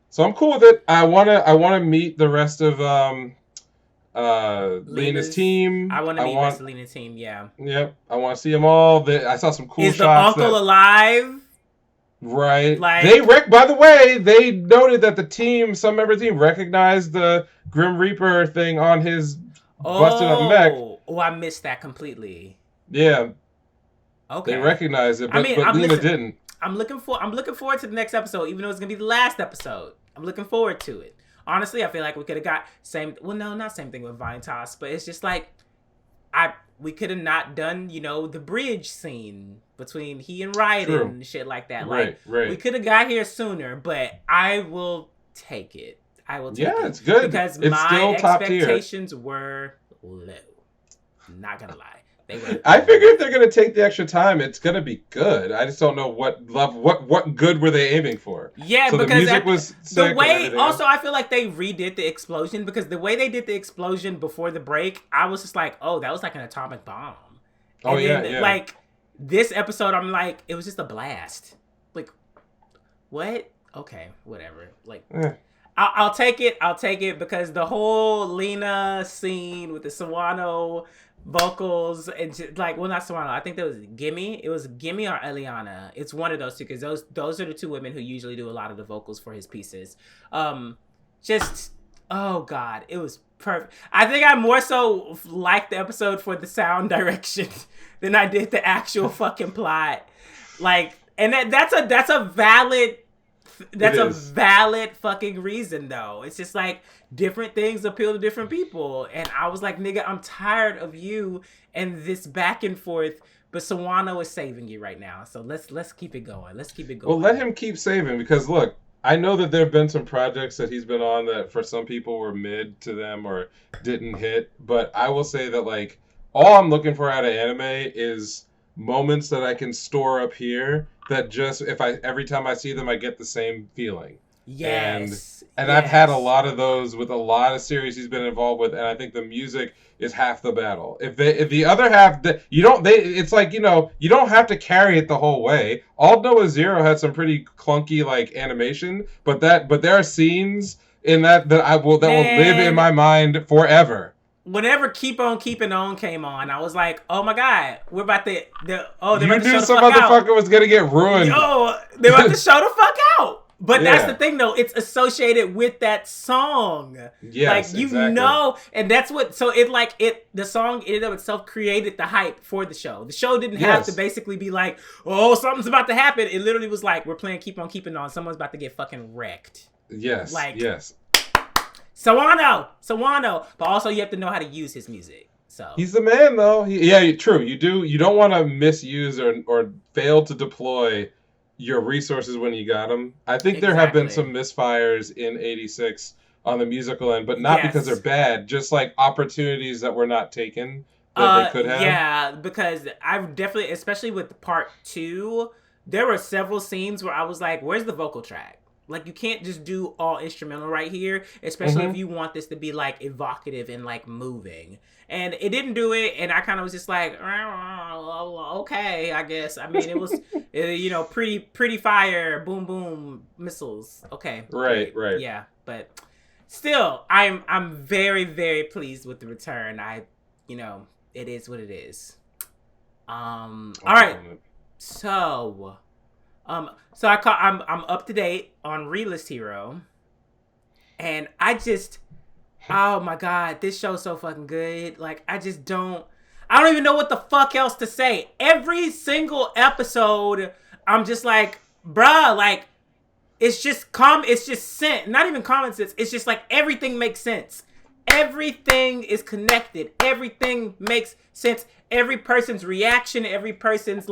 So I'm cool with it. I wanna meet the rest of Lena's team. I want to meet the rest of Lena's team. Yeah. Yep. I want to see them all. I saw some cool shots. Is the uncle alive? Right. By the way, they noted that some member of the team recognized the Grim Reaper thing on his busted up mech. Oh, I missed that completely. Yeah. Okay. They recognized it, but Lena didn't. I'm looking forward to the next episode, even though it's gonna be the last episode. I'm looking forward to it. honestly, I feel like we could have got same. Well, no, not same thing with Vine Toss, but it's just like we could have not done, the bridge scene between he and Raiden True. and shit like that. Right, Like, right. we could have got here sooner, but I will take it. I will take it. Yeah, it's good. Because It's my still top tier. expectations were low. Not gonna lie. They were I figure if they're gonna take the extra time, it's gonna be good. I just don't know what good were they aiming for. Yeah, so because the music was sick the way. and everything. Also, I feel like they redid the explosion, because the way they did the explosion before the break, I was just like, oh, that was like an atomic bomb. Oh, and yeah, then, yeah. Like, this episode, I'm like, it was just a blast. Like, what? Okay, whatever. Like, I'll take it. I'll take it, because the whole Lena scene with the Sawano vocals and just, like, well, not Sawano. I think that was Gimme. It was Gimme or Eliana. It's one of those two, because those are the two women who usually do a lot of the vocals for his pieces. Just, oh God, it was perfect. I think I more so liked the episode for the sound direction than I did the actual fucking plot. Like, and that's a valid fucking reason, though. It's just like different things appeal to different people, and I was like, nigga, I'm tired of you and this back and forth. But Sawano is saving you right now, so let's keep it going. Let's keep it going. Well, let him keep saving, because look, I know that there have been some projects that he's been on that for some people were mid to them or didn't hit, but I will say that, like, all I'm looking for out of anime is moments that I can store up here that just, every time I see them, I get the same feeling. Yes. And I've had a lot of those with a lot of series he's been involved with, and I think the music is half the battle. If the other half, it's like, you don't have to carry it the whole way. All Noah Zero had some pretty clunky, like, animation, but there are scenes in that will live in my mind forever. Whenever Keep On Keeping On came on, I was like, oh my God, we're about to, you about to show knew the some fuck motherfucker out. was gonna get ruined. Yo, they're about to show the fuck out. But Yeah. that's the thing, though. It's associated with that song. Yes, like, you exactly. know, and that's what, so the song in and of itself created the hype for the show. The show didn't have to basically be like, oh, something's about to happen. It literally was like, we're playing Keep On Keeping On. Someone's about to get fucking wrecked. Yes, Like, yes. Sawano. But also you have to know how to use his music. So He's the man, though. True. You don't want to misuse or fail to deploy your resources when you got them. I think there have been some misfires in 86 on the musical end, but not because they're bad, just like opportunities that were not taken that they could have. Yeah, because I've definitely, especially with part 2, there were several scenes where I was like, where's the vocal track? Like, you can't just do all instrumental right here, especially if you want this to be, like, evocative and, like, moving. And it didn't do it, and I kind of was just like, okay, I guess. I mean, it was, pretty fire, boom, boom, missiles. Okay. Right. Yeah, but still, I'm very, very pleased with the return. It is what it is. All right. So I'm up to date on Relist Hero, and oh my God, this show's so fucking good. Like, I don't even know what the fuck else to say. Every single episode, I'm just like, bruh, like, it's just sense, not even common sense. It's just like everything makes sense. Everything is connected. Everything makes sense. Every person's reaction, every person's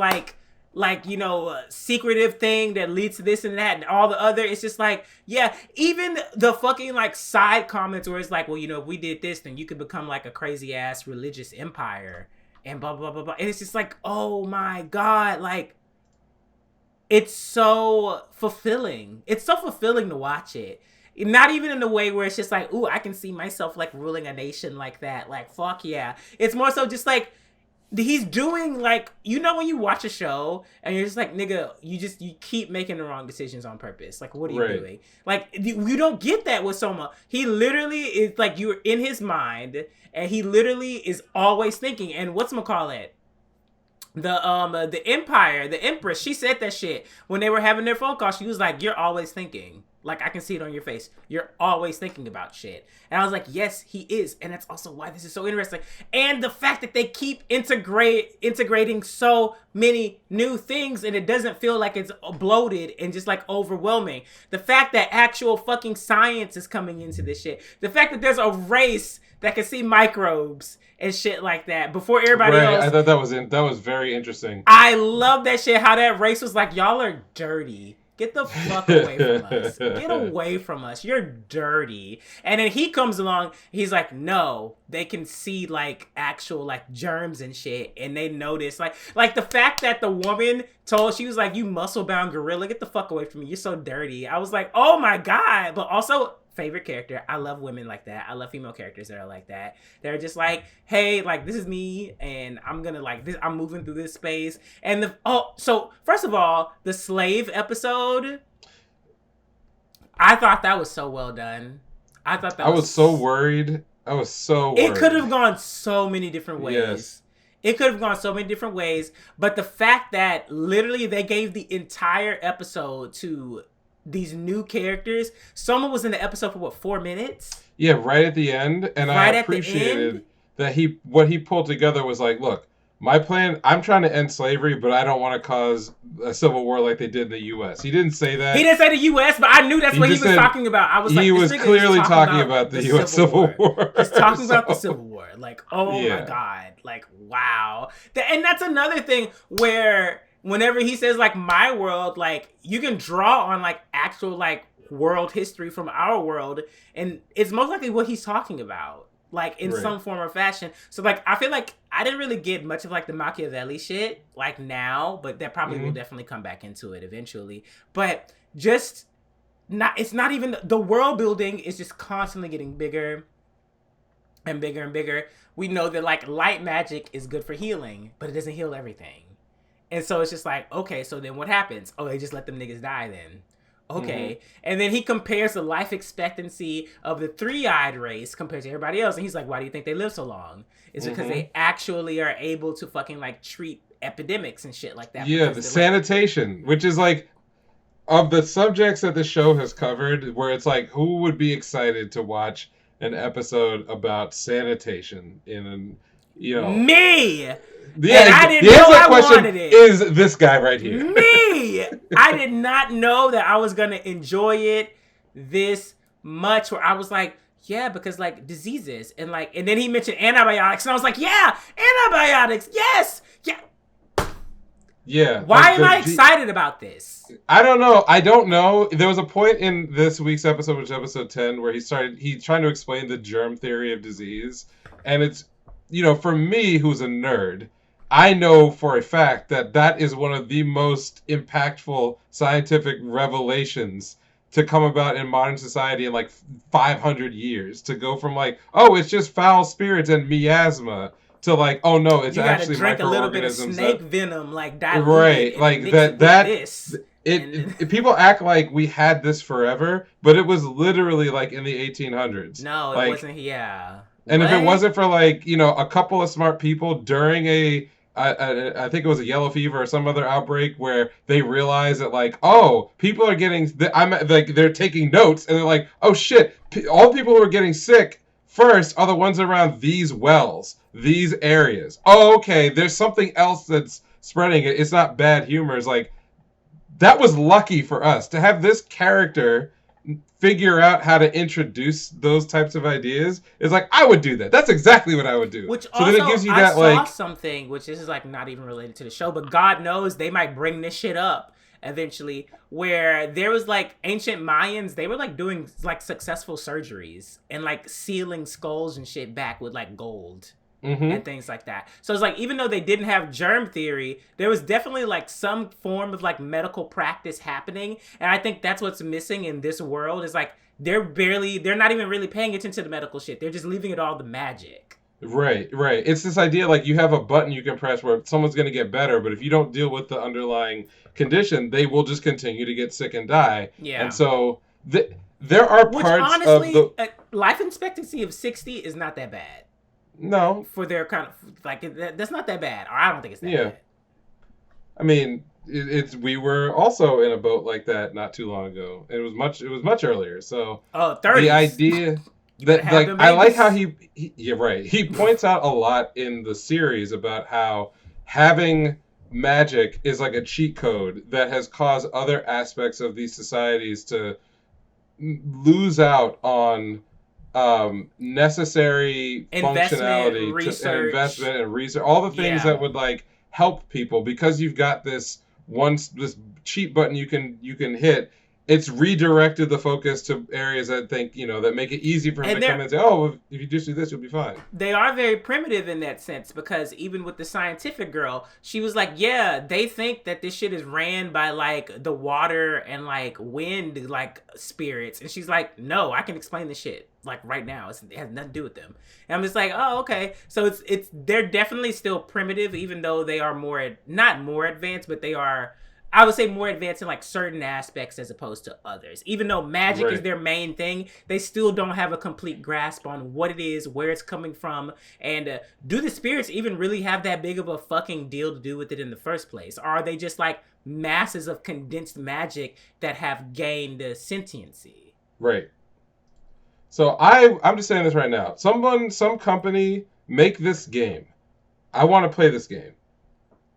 secretive thing that leads to this and that and all the other. It's just like, yeah, even the fucking like side comments where it's like, well, if we did this, then you could become like a crazy ass religious empire and blah, blah, blah, blah. And it's just like, oh my God, like, it's so fulfilling. It's so fulfilling to watch it. Not even in the way where it's just like, ooh, I can see myself like ruling a nation like that. Like, fuck yeah. It's more so just like, he's doing like, when you watch a show and you're just like, nigga, you keep making the wrong decisions on purpose. Like, what are you doing? Like, you don't get that with Soma. He literally is like, you're in his mind and he literally is always thinking. And whatchamacallit? The Empire, the Empress, she said that shit when they were having their phone call. She was like, you're always thinking. Like, I can see it on your face. You're always thinking about shit. And I was like, yes, he is. And that's also why this is so interesting. And the fact that they keep integrating so many new things and it doesn't feel like it's bloated and just like overwhelming. The fact that actual fucking science is coming into this shit. The fact that there's a race that can see microbes and shit like that before everybody else. I thought that was very interesting. I love that shit. How that race was like, y'all are dirty. Get the fuck away from us. Get away from us. You're dirty. And then he comes along. He's like, no, they can see like actual like germs and shit. And they notice like the fact that the woman she was like, you muscle bound gorilla, get the fuck away from me. You're so dirty. I was like, oh my God. But also, favorite character. I love women like that. I love female characters that are like that. They're just like, hey, like this is me and I'm gonna like this, I'm moving through this space. And so first of all, the slave episode, I thought that was so well done. I was so worried. I was so worried. It could have gone so many different ways. Yes. It could have gone so many different ways, but the fact that literally they gave the entire episode to these new characters. Someone was in the episode for 4 minutes? Yeah, right at the end. And right I appreciated that what he pulled together was like, look, my plan, I'm trying to end slavery, but I don't want to cause a civil war like they did in the U.S. He didn't say that. He didn't say the U.S., but I knew that's what he was talking about. I was like, he was clearly talking about the U.S. Civil War. He's talking about the Civil War. Like, oh my God. Like, wow. And that's another thing where whenever he says like my world, like you can draw on like actual like world history from our world, and it's most likely what he's talking about, like in some form or fashion. So like I feel like I didn't really get much of like the Machiavelli shit like now, but that probably will definitely come back into it eventually. But just it's not even the world building is just constantly getting bigger and bigger and bigger. We know that like light magic is good for healing, but it doesn't heal everything. And so it's just like, okay, so then what happens? Oh, they just let them niggas die then. Okay. And then he compares the life expectancy of the three-eyed race compared to everybody else. And he's like, why do you think they live so long? It's because they actually are able to fucking like treat epidemics and shit like that. Yeah, the sanitation, which is like, of the subjects that the show has covered, where it's like, who would be excited to watch an episode about sanitation in an, me! Yeah, and I didn't know I wanted it. Is this guy right here? Me! I did not know that I was gonna enjoy it this much. Where I was like, yeah, because like diseases and then he mentioned antibiotics, and I was like, yeah, antibiotics, yes, yeah. Yeah. Why am I excited about this? I don't know. I don't know. There was a point in this week's episode, which is episode 10, where he's trying to explain the germ theory of disease, and it's, for me, who's a nerd, I know for a fact that is one of the most impactful scientific revelations to come about in modern society in like 500 years. To go from like, oh, it's just foul spirits and miasma, to like, oh no, it's actually microorganisms. You gotta drink a little bit of snake venom, like diluted. Right, like people act like we had this forever, but it was literally like in the 1800s. No, it wasn't. Yeah. And if it wasn't for like, a couple of smart people during I think it was a yellow fever or some other outbreak where they realized that like, oh, people are getting, they're taking notes and they're like, oh shit, all the people who are getting sick first are the ones around these wells, these areas. Oh, okay, there's something else that's spreading it. It's not bad humor. It's like, that was lucky for us to have this character figure out how to introduce those types of ideas. Is like, I would do that. That's exactly what I would do. Which also, then it gives you that, I saw something, which this is like not even related to the show, but God knows they might bring this shit up eventually, where there was like ancient Mayans, they were like doing like successful surgeries and like sealing skulls and shit back with like gold. And things like that. So it's like, even though they didn't have germ theory, there was definitely like some form of like medical practice happening. And I think that's what's missing in this world is like, they're not even really paying attention to the medical shit. They're just leaving it all the magic. Right. It's this idea like you have a button you can press where someone's going to get better, but if you don't deal with the underlying condition, they will just continue to get sick and die. Yeah. And so there are parts honestly, of the... life expectancy of 60 is not that bad. No. For their kind of, like, that's not that bad. Or I don't think it's that bad. I mean, we were also in a boat like that not too long ago. It was much earlier. So Oh, the 30s. idea You better that, have like, them I like how babies. yeah, right. He points out a lot in the series about how having magic is like a cheat code that has caused other aspects of these societies to lose out on necessary Investment, functionality to and research. investment and research, all the things that Yeah. would like help people because you've got this cheat button you can hit. It's redirected the focus to areas that think that make it easy for him to And come in and say, "Oh, well, if you just do this, you'll be fine." they are very primitive in that sense because even with the scientific girl, she was like, yeah, they think that this shit is ran by like the water and like wind like spirits. And she's like, no, I can explain this shit like right now. It has nothing to do with them. And I'm just like, oh, okay. So it's they're definitely still primitive, even though they are more, not more advanced, but they are, I would say, more advanced in like certain aspects as opposed to others. Even though magic is Right, their main thing, they still don't have a complete grasp on what it is, where it's coming from, and do the spirits even really have that big of a fucking deal to do with it in the first place? Or are they just like masses of condensed magic that have gained sentiency? right. So I'm just saying this right now. Some company make this game. I want to play this game.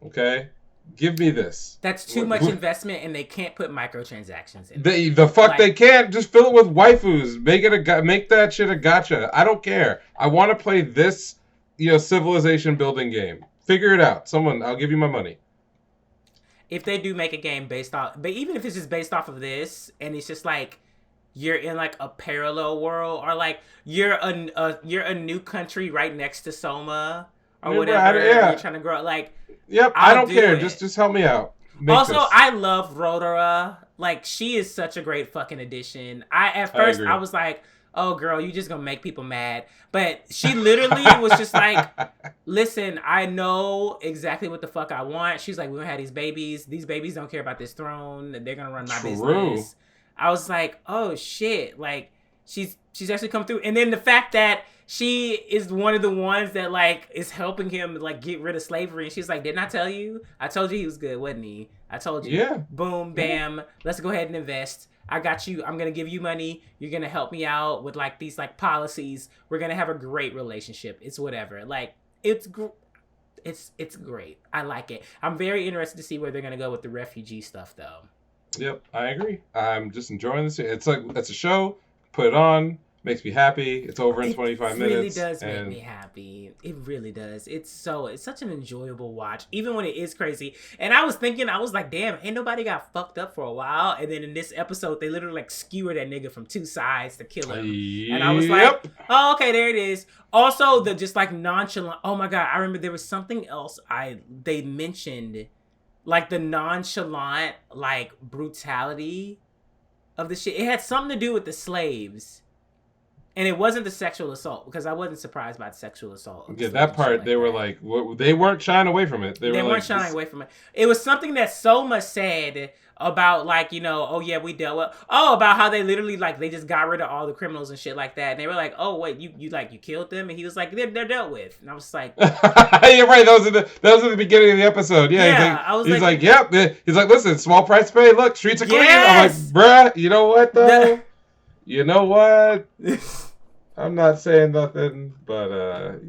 Okay, give me this. That's too much investment, and they can't put microtransactions in it. The fuck they Like, can't just fill it with waifus. Make that shit a gotcha. I don't care. I want to play this, civilization building game. Figure it out. Someone, I'll give you my money. if they do make a game based off, but even if it's just based off of this, and it's just like you're in like a parallel world, or like you're a new country right next to Soma or Yeah, whatever, you're yeah. trying to grow, like, Yep. I I'll don't do care. it. Just help me out. Make Also, this. I love Rhodora. Like, she is such a great fucking addition. At I first I agree. was like, oh girl, you just gonna make people mad. But she literally was just like, listen, I know exactly what the fuck I want. She's like, we're gonna have these babies. These babies don't care about this throne. They're gonna run my True. business. I was like, oh shit. Like, she's actually come through. And then the fact that she is one of the ones that like is helping him like get rid of slavery. And she's like, didn't I tell you? I told you he was good, wasn't he? I told you. Yeah. Boom, Yeah. bam. Let's go ahead and invest. I got you. I'm gonna give you money. You're gonna help me out with like these like policies. We're gonna have a great relationship. It's whatever. Like, it's great. I like it. I'm very interested to see where they're gonna go with the refugee stuff though. Yep. I agree. I'm just enjoying this. It's a show. Put it on. Makes me happy. It's over in It 25 really minutes, does make me and happy. It really does. It's such an enjoyable watch, even when it is crazy. And I was thinking, I was like, damn, ain't nobody got fucked up for a while. And then in this episode, they literally like skewer that nigga from two sides to kill him. And I was like, yep. oh, okay, there it is. Also, the just like nonchalant. Oh my god, I remember there was something else they mentioned, like the nonchalant like brutality of the shit. It had something to do with the slaves. And it wasn't the sexual assault, because I wasn't surprised by the sexual assault of the Yeah, slaves that and shit part like they were that. like, they weren't shying away from it. They They were weren't like, shying this, away from it. It was something that Soma said about like, oh yeah, we dealt with, about how they literally like they just got rid of all the criminals and shit like that. And they were like, oh wait, you like you killed them? And he was like, they're dealt with. And I was like, You're right. That was at the beginning of the episode. Yeah, yeah, I was he's like, like, yep. He's like, listen, small price to pay. Look, streets are clean. I'm like, yes. bruh, you know what The- though? You know what? I'm not saying nothing, but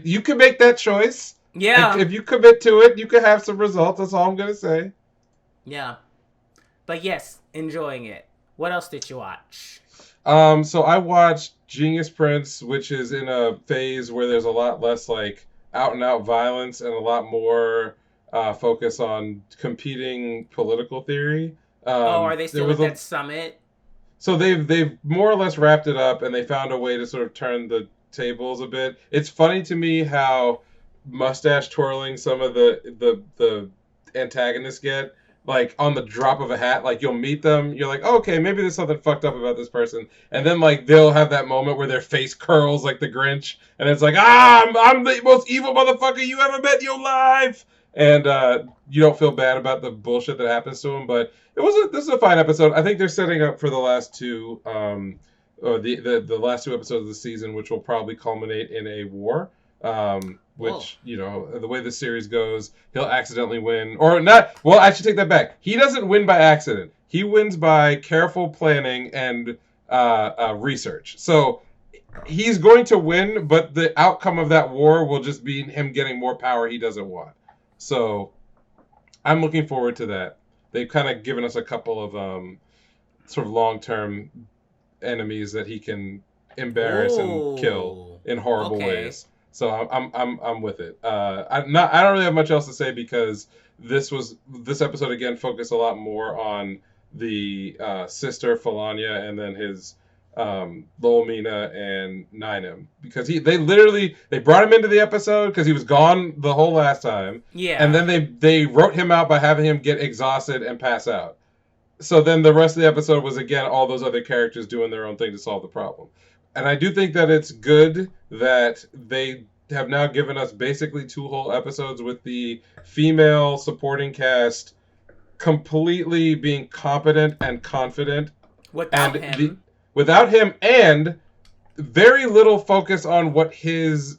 you can make that choice. yeah, If you commit to it, you can have some results. That's all I'm gonna say. yeah. But yes, enjoying it. What else did you watch? So I watched Genius Prince, which is in a phase where there's a lot less like out and out violence and a lot more focus on competing political theory. Oh, are they There still was at that summit? so they've more or less wrapped it up, and they found a way to sort of turn the tables a bit. It's funny to me how mustache twirling some of the antagonists get. Like on the drop of a hat, like you'll meet them, you're like, oh, okay, maybe there's something fucked up about this person, and then like they'll have that moment where their face curls like the Grinch, and it's like, I'm the most evil motherfucker you ever met in your life, and you don't feel bad about the bullshit that happens to them, but this is a fine episode. I think they're setting up for the last two, or the last two episodes of the season, which will probably culminate in a war. Whoa. which, the way the series goes, he'll accidentally win. Or not. Well, I should take that back. He doesn't win by accident. He wins by careful planning and research. So he's going to win, but the outcome of that war will just be him getting more power he doesn't want. So I'm looking forward to that. They've kind of given us a couple of sort of long-term enemies that he can embarrass and kill in horrible ways. So I'm with it. I don't really have much else to say because this episode again focused a lot more on the sister Felania and then his Lolmina and Ninem, because they brought him into the episode because he was gone the whole last time. Yeah. And then they wrote him out by having him get exhausted and pass out. So then the rest of the episode was again all those other characters doing their own thing to solve the problem. And I do think that it's good that they have now given us basically 2 whole episodes with the female supporting cast completely being competent and confident. Without him, and very little focus on what his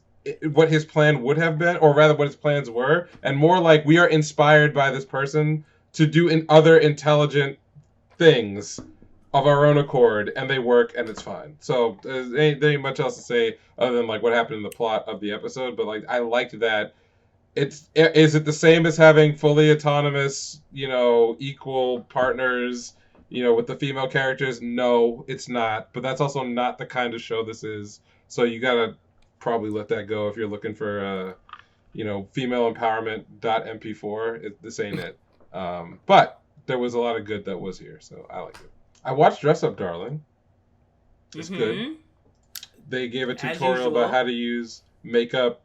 plan would have been, or rather what his plans were, and more like we are inspired by this person to do other intelligent things of our own accord, and they work, and it's fine. So there ain't much else to say other than like what happened in the plot of the episode, but like I liked that. Is it the same as having fully autonomous, equal partners, with the female characters? No, it's not. But that's also not the kind of show this is. So you gotta probably let that go if you're looking for, female empowerment .mp4. This ain't it. But there was a lot of good that was here, so I like it. I watched Dress Up Darling. It's good. They gave a tutorial about how to use makeup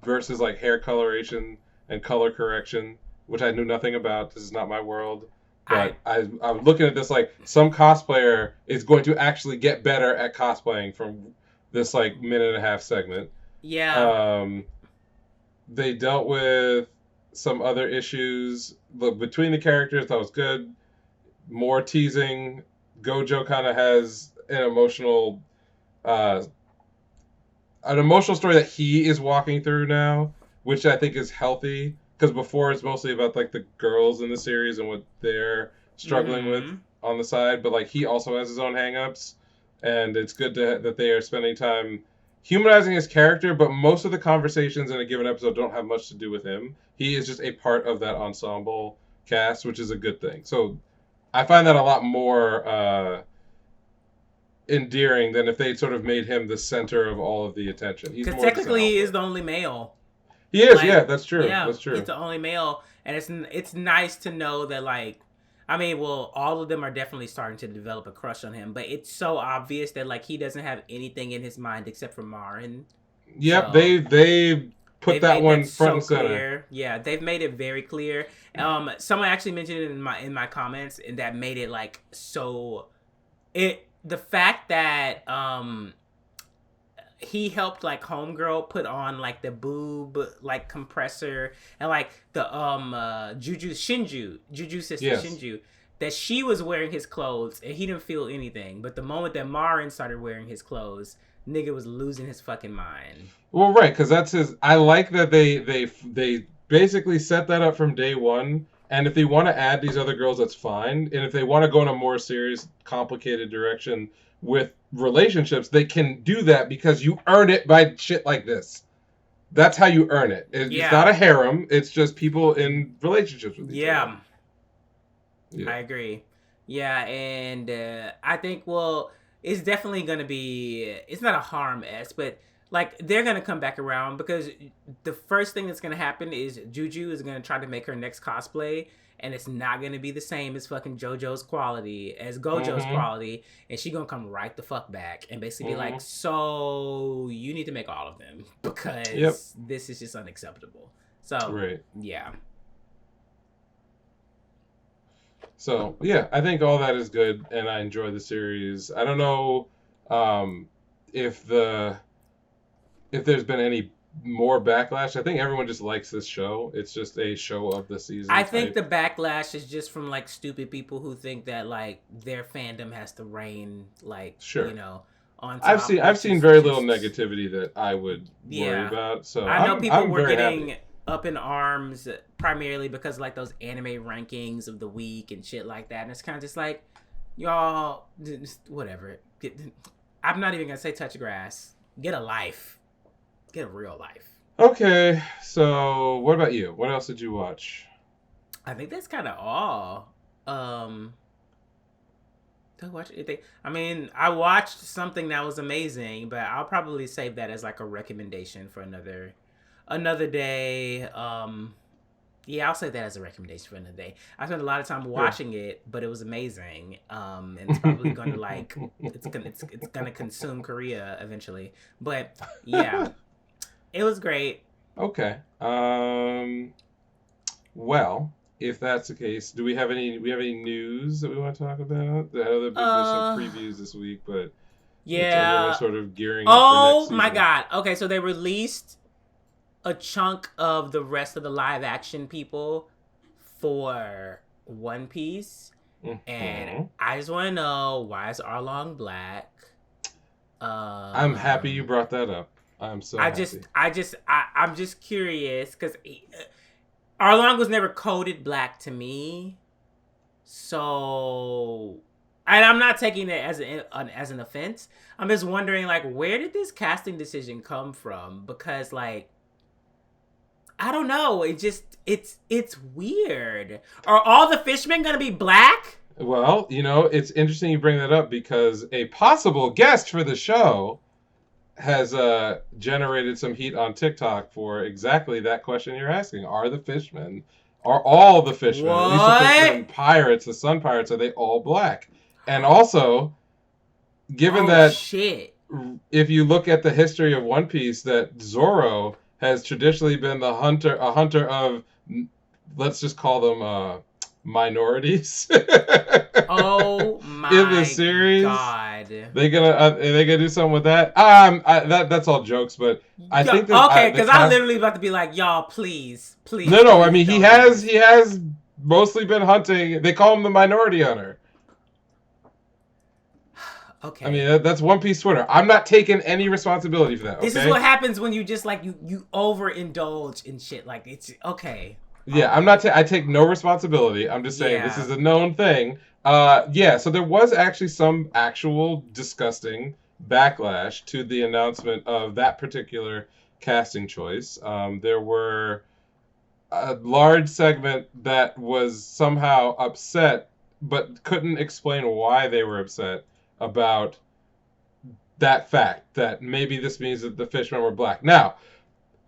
versus like hair coloration and color correction, which I knew nothing about. This is not my world. But I'm looking at this like some cosplayer is going to actually get better at cosplaying from this like minute and a half segment. Yeah. They dealt with some other issues between the characters. That was good. More teasing. Gojo kind of has an emotional story that he is walking through now, which I think is healthy. Because before it's mostly about like the girls in the series and what they're struggling with on the side, but like he also has his own hangups, and it's good that they are spending time humanizing his character. But most of the conversations in a given episode don't have much to do with him. He is just a part of that ensemble cast, which is a good thing. So I find that a lot more endearing than if they sort of made him the center of all of the attention. Because technically he is the only male. He is, that's true. Yeah, that's true. He's the only male, and it's nice to know that, like, I mean, well, all of them are definitely starting to develop a crush on him, but it's so obvious that like he doesn't have anything in his mind except for Marin. Yep, so they put that one front and center. Clear. Yeah, they've made it very clear. Someone actually mentioned it in my comments, and that made it like so. The fact that he helped like homegirl put on like the boob like compressor and like the Juju sister Shinju, that she was wearing his clothes and he didn't feel anything, but the moment that Marin started wearing his clothes, nigga was losing his fucking mind. Well, right, because that's his. I like that they basically set that up from day one. And if they want to add these other girls, that's fine. And if they want to go in a more serious, complicated direction with relationships, they can do that because you earn it by shit like this. That's how you earn it. It's not a harem. It's just people in relationships with each other. Yeah, I agree. Yeah, and I think, well, it's definitely going to be, it's not a harem-esque, but like they're going to come back around, because the first thing that's going to happen is Juju is going to try to make her next cosplay, and it's not going to be the same as fucking Gojo's quality, and she going to come right the fuck back and basically be like, so you need to make all of them because this is just unacceptable. So, yeah. So, yeah, I think all that is good, and I enjoy the series. I don't know if there's been any more backlash. I think everyone just likes this show. It's just a show of the season. I think the backlash is just from like stupid people who think that like their fandom has to reign, like, you know, on top, I've which seen is very little just negativity that I would worry yeah. about. So I know people I'm were very happy. getting up in arms primarily because like those anime rankings of the week and shit like that, and it's kind of just like y'all, just whatever. I'm not even gonna say touch grass. Get a life. Get a real life. Okay, so what about you? What else did you watch? I think that's kind of all. Um, did I watch anything? I mean, I watched something that was amazing, but I'll probably save that as like a recommendation for another day. Yeah, I'll say that as a recommendation for another day. I spent a lot of time Sure. watching it, but it was amazing. And it's probably going to like it's gonna consume Korea eventually. But yeah, it was great. Okay. Well, if that's the case, do we have any news that we want to talk about? I know there's some Uh, previews this week, but it's everyone's yeah. sort of gearing up for next Oh my season. god. Okay, so they released a chunk of the rest of the live action people for One Piece, and Hmm. I just want to know, why is Arlong black? I'm happy you Um, brought that up. I'm so happy. I'm just curious because Arlong was never coded black to me, so and I'm not taking it as as an offense. I'm just wondering, like, where did this casting decision come from? Because, like, I don't know. It's weird. Are all the fishmen gonna be black? Well, it's interesting you bring that up because a possible guest for the show has generated some heat on TikTok for exactly that question you're asking. Are all the fishmen, at least the fishmen What? pirates, the sun pirates, are they all black? And also, given Oh that shit. if you look at the history of One Piece, that Zoro has traditionally been a hunter of, let's just call them minorities Oh in the my series. god. They gonna do something with that? That's all jokes, but I Yeah, think that okay, the because I cast. literally about to be like, y'all, please, please, No. I please mean, don't do this. he has mostly been hunting. They call him the minority hunter. I mean, Okay. that's One Piece Twitter. I'm not taking any responsibility for that. This is Okay. what happens when you just like you overindulge in shit. Like, it's okay. All Yeah, I'm not. right. I take no responsibility. I'm just saying this Yeah. is a known thing. Yeah. So there was actually some actual disgusting backlash to the announcement of that particular casting choice. There were a large segment that was somehow upset, but couldn't explain why they were upset about that fact that maybe this means that the fishmen were black. Now,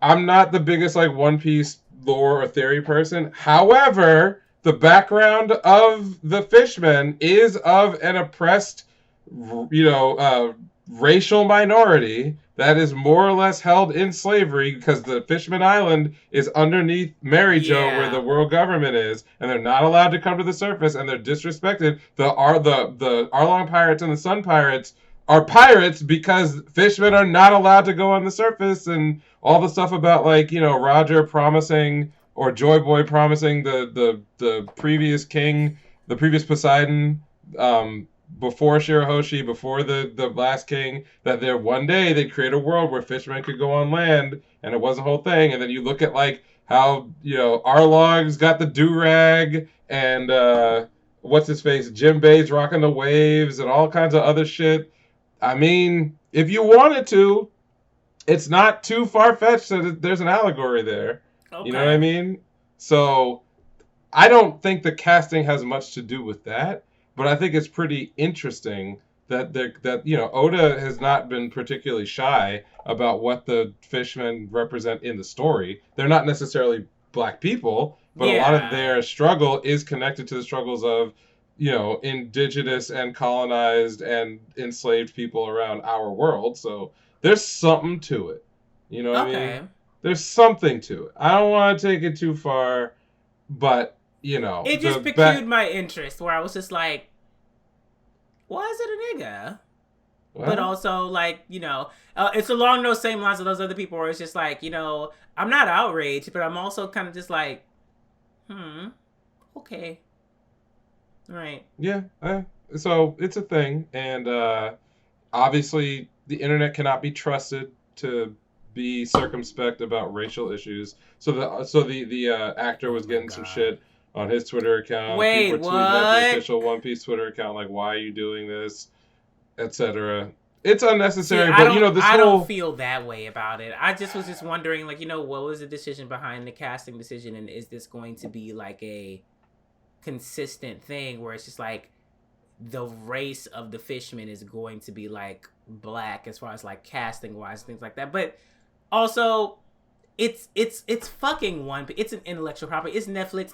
I'm not the biggest like One Piece lore or theory person. However, the background of the fishmen is of an oppressed, racial minority that is more or less held in slavery because the Fishman Island is underneath Maryjo, where the Yeah. world government is, and they're not allowed to come to the surface, and they're disrespected. The Arlong pirates and the Sun pirates are pirates because fishmen are not allowed to go on the surface, and all the stuff about like Roger promising or Joy Boy promising the previous king, the previous Poseidon, um, before Shirahoshi, before the last king, that there one day they'd create a world where fishermen could go on land, and it was a whole thing. And then you look at like how Arlog's got the do rag, and what's his face, Jim Bates rocking the waves, and all kinds of other shit. I mean, if you wanted to, it's not too far fetched that there's an allegory there. You know what I Okay. mean? So I don't think the casting has much to do with that, but I think it's pretty interesting that Oda has not been particularly shy about what the fishmen represent in the story. They're not necessarily black people, but a lot of Yeah. their struggle is connected to the struggles of indigenous and colonized and enslaved people around our world. So there's something to it. You know what I mean? Okay. There's something to it. I don't want to take it too far, but It the just piqued back. my interest where I was just like, why is it a nigga? But Well, also, like, it's along those same lines of those other people where it's just like, I'm not outraged, but I'm also kind of just like, okay, right. yeah. So it's a thing, and obviously the internet cannot be trusted to be circumspect about racial issues. So the actor Oh was my getting some god. shit on his Twitter account. People Wait, were tweeting at the what? official One Piece Twitter account like, "Why are you doing this?" etc. It's See, unnecessary, but this I don't whole feel that way about it. I just was just wondering, like, what was the decision behind the casting decision, and is this going to be like a consistent thing where it's just like the race of the fishmen is going to be like black as far as like casting wise, things like that. But also, it's fucking it's an intellectual property. It's Netflix.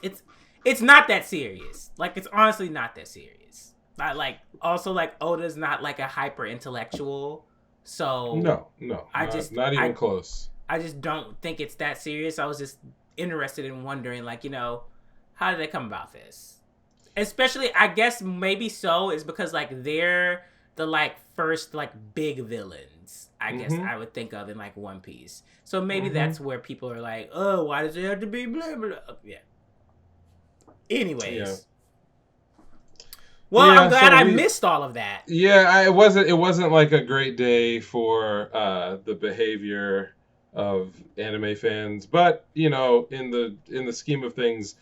It's not that serious. Like, it's honestly not that serious. Like, also, like, Oda's not like a hyper intellectual, so no, I just not even close. I just don't think it's that serious. I was just interested in wondering, like, how did they come about this? Especially, I guess maybe so is because like they're the like first like big villains. I guess Mm-hmm. I would think of in like One Piece. So maybe Mm-hmm. that's where people are like, oh, why does it have to be blah blah? Yeah. Anyways, Yeah. well, I'm Yeah. glad So I we. missed all of that. Yeah. It wasn't like a great day for the behavior of anime fans, but in the scheme of things,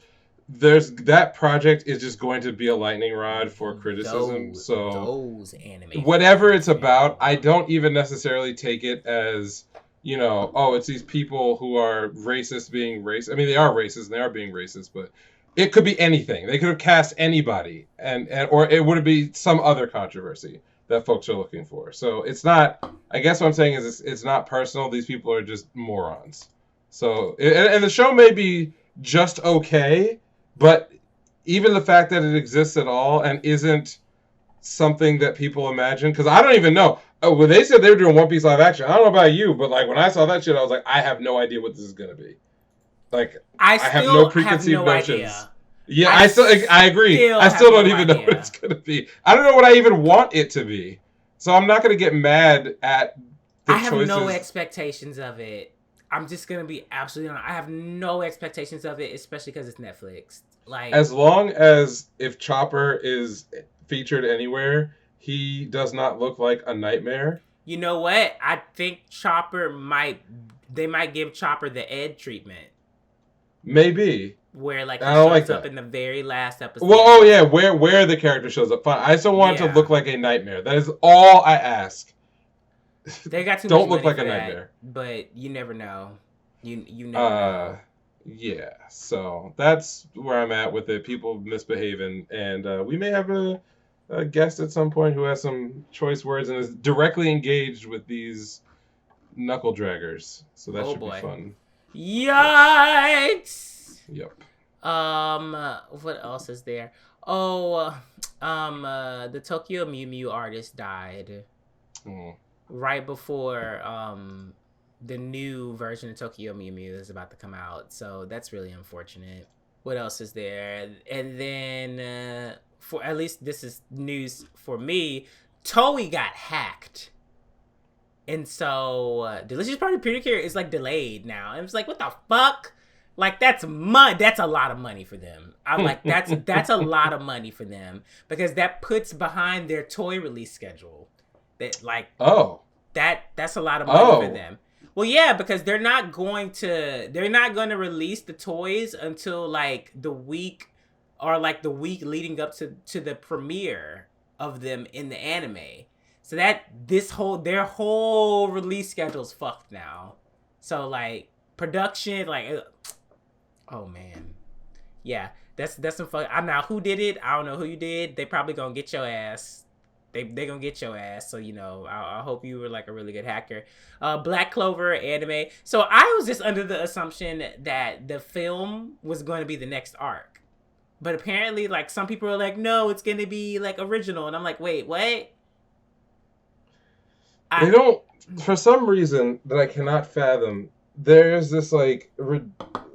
there's that project is just going to be a lightning rod for criticism. So Those anime whatever fans, it's about, man. I don't even necessarily take it as, oh, it's these people who are racist being racist. I mean, they are racist and they are being racist, but it could be anything. They could have cast anybody, and or it would be some other controversy that folks are looking for. So it's not. I guess what I'm saying is it's not personal. These people are just morons. So and the show may be just okay, but even the fact that it exists at all and isn't something that people imagine, because I don't even know. Oh, when they said they were doing One Piece live action, I don't know about you, but like when I saw that shit, I was like, I have no idea what this is gonna be. Like, I I have no still have preconceived no notions. idea. Yeah, I I agree. still I have still don't no even know what idea. it's gonna be. I don't know what I even want it to be. So I'm not gonna get mad at the I have no choices. expectations of it. I'm just gonna be absolutely honest. I have no expectations of it, especially because it's Netflix. Like, As long as if Chopper is featured anywhere, he does not look like a nightmare. you know what? I think they might give Chopper the Ed treatment, Maybe. where like I he don't like shows up that. in the very last episode. Well, oh yeah, where the character shows up. Fine. I still want it to Yeah, look like a nightmare. That is all I ask. they got too much Don't look money like for a that, nightmare. but you never know. You never Uh, know. yeah. So that's where I'm at with it. People misbehaving, and we may have a guest at some point who has some choice words and is directly engaged with these knuckle draggers. So that Oh should be boy. fun. Yikes! Yep. What else is there? Oh, the Tokyo Mew Mew artist died Mm. right before the new version of Tokyo Mew Mew is about to come out. So that's really unfortunate. What else is there? And then for at least this is news for me, Toei got hacked. And so Delicious Party Pedicure is like delayed now. And it's like, what the fuck? Like, that's money. That's a lot of money for them. I'm like, that's a lot of money for them because that puts behind their toy release schedule. That like Oh. that's a lot of money for Oh. them. Well, yeah, because they're not going to release the toys until like the week leading up to the premiere of them in the anime. So that their whole release schedule's fucked now. So like production, like, oh man, yeah, that's some fuck. I know who did it. I don't know who you did. They probably gonna get your ass. They gonna get your ass. So I hope you were like a really good hacker. Black Clover anime. So I was just under the assumption that the film was going to be the next arc, but apparently like some people are like, no, it's gonna be like original, and I'm like, wait, what? They don't, for some reason that I cannot fathom, there's this like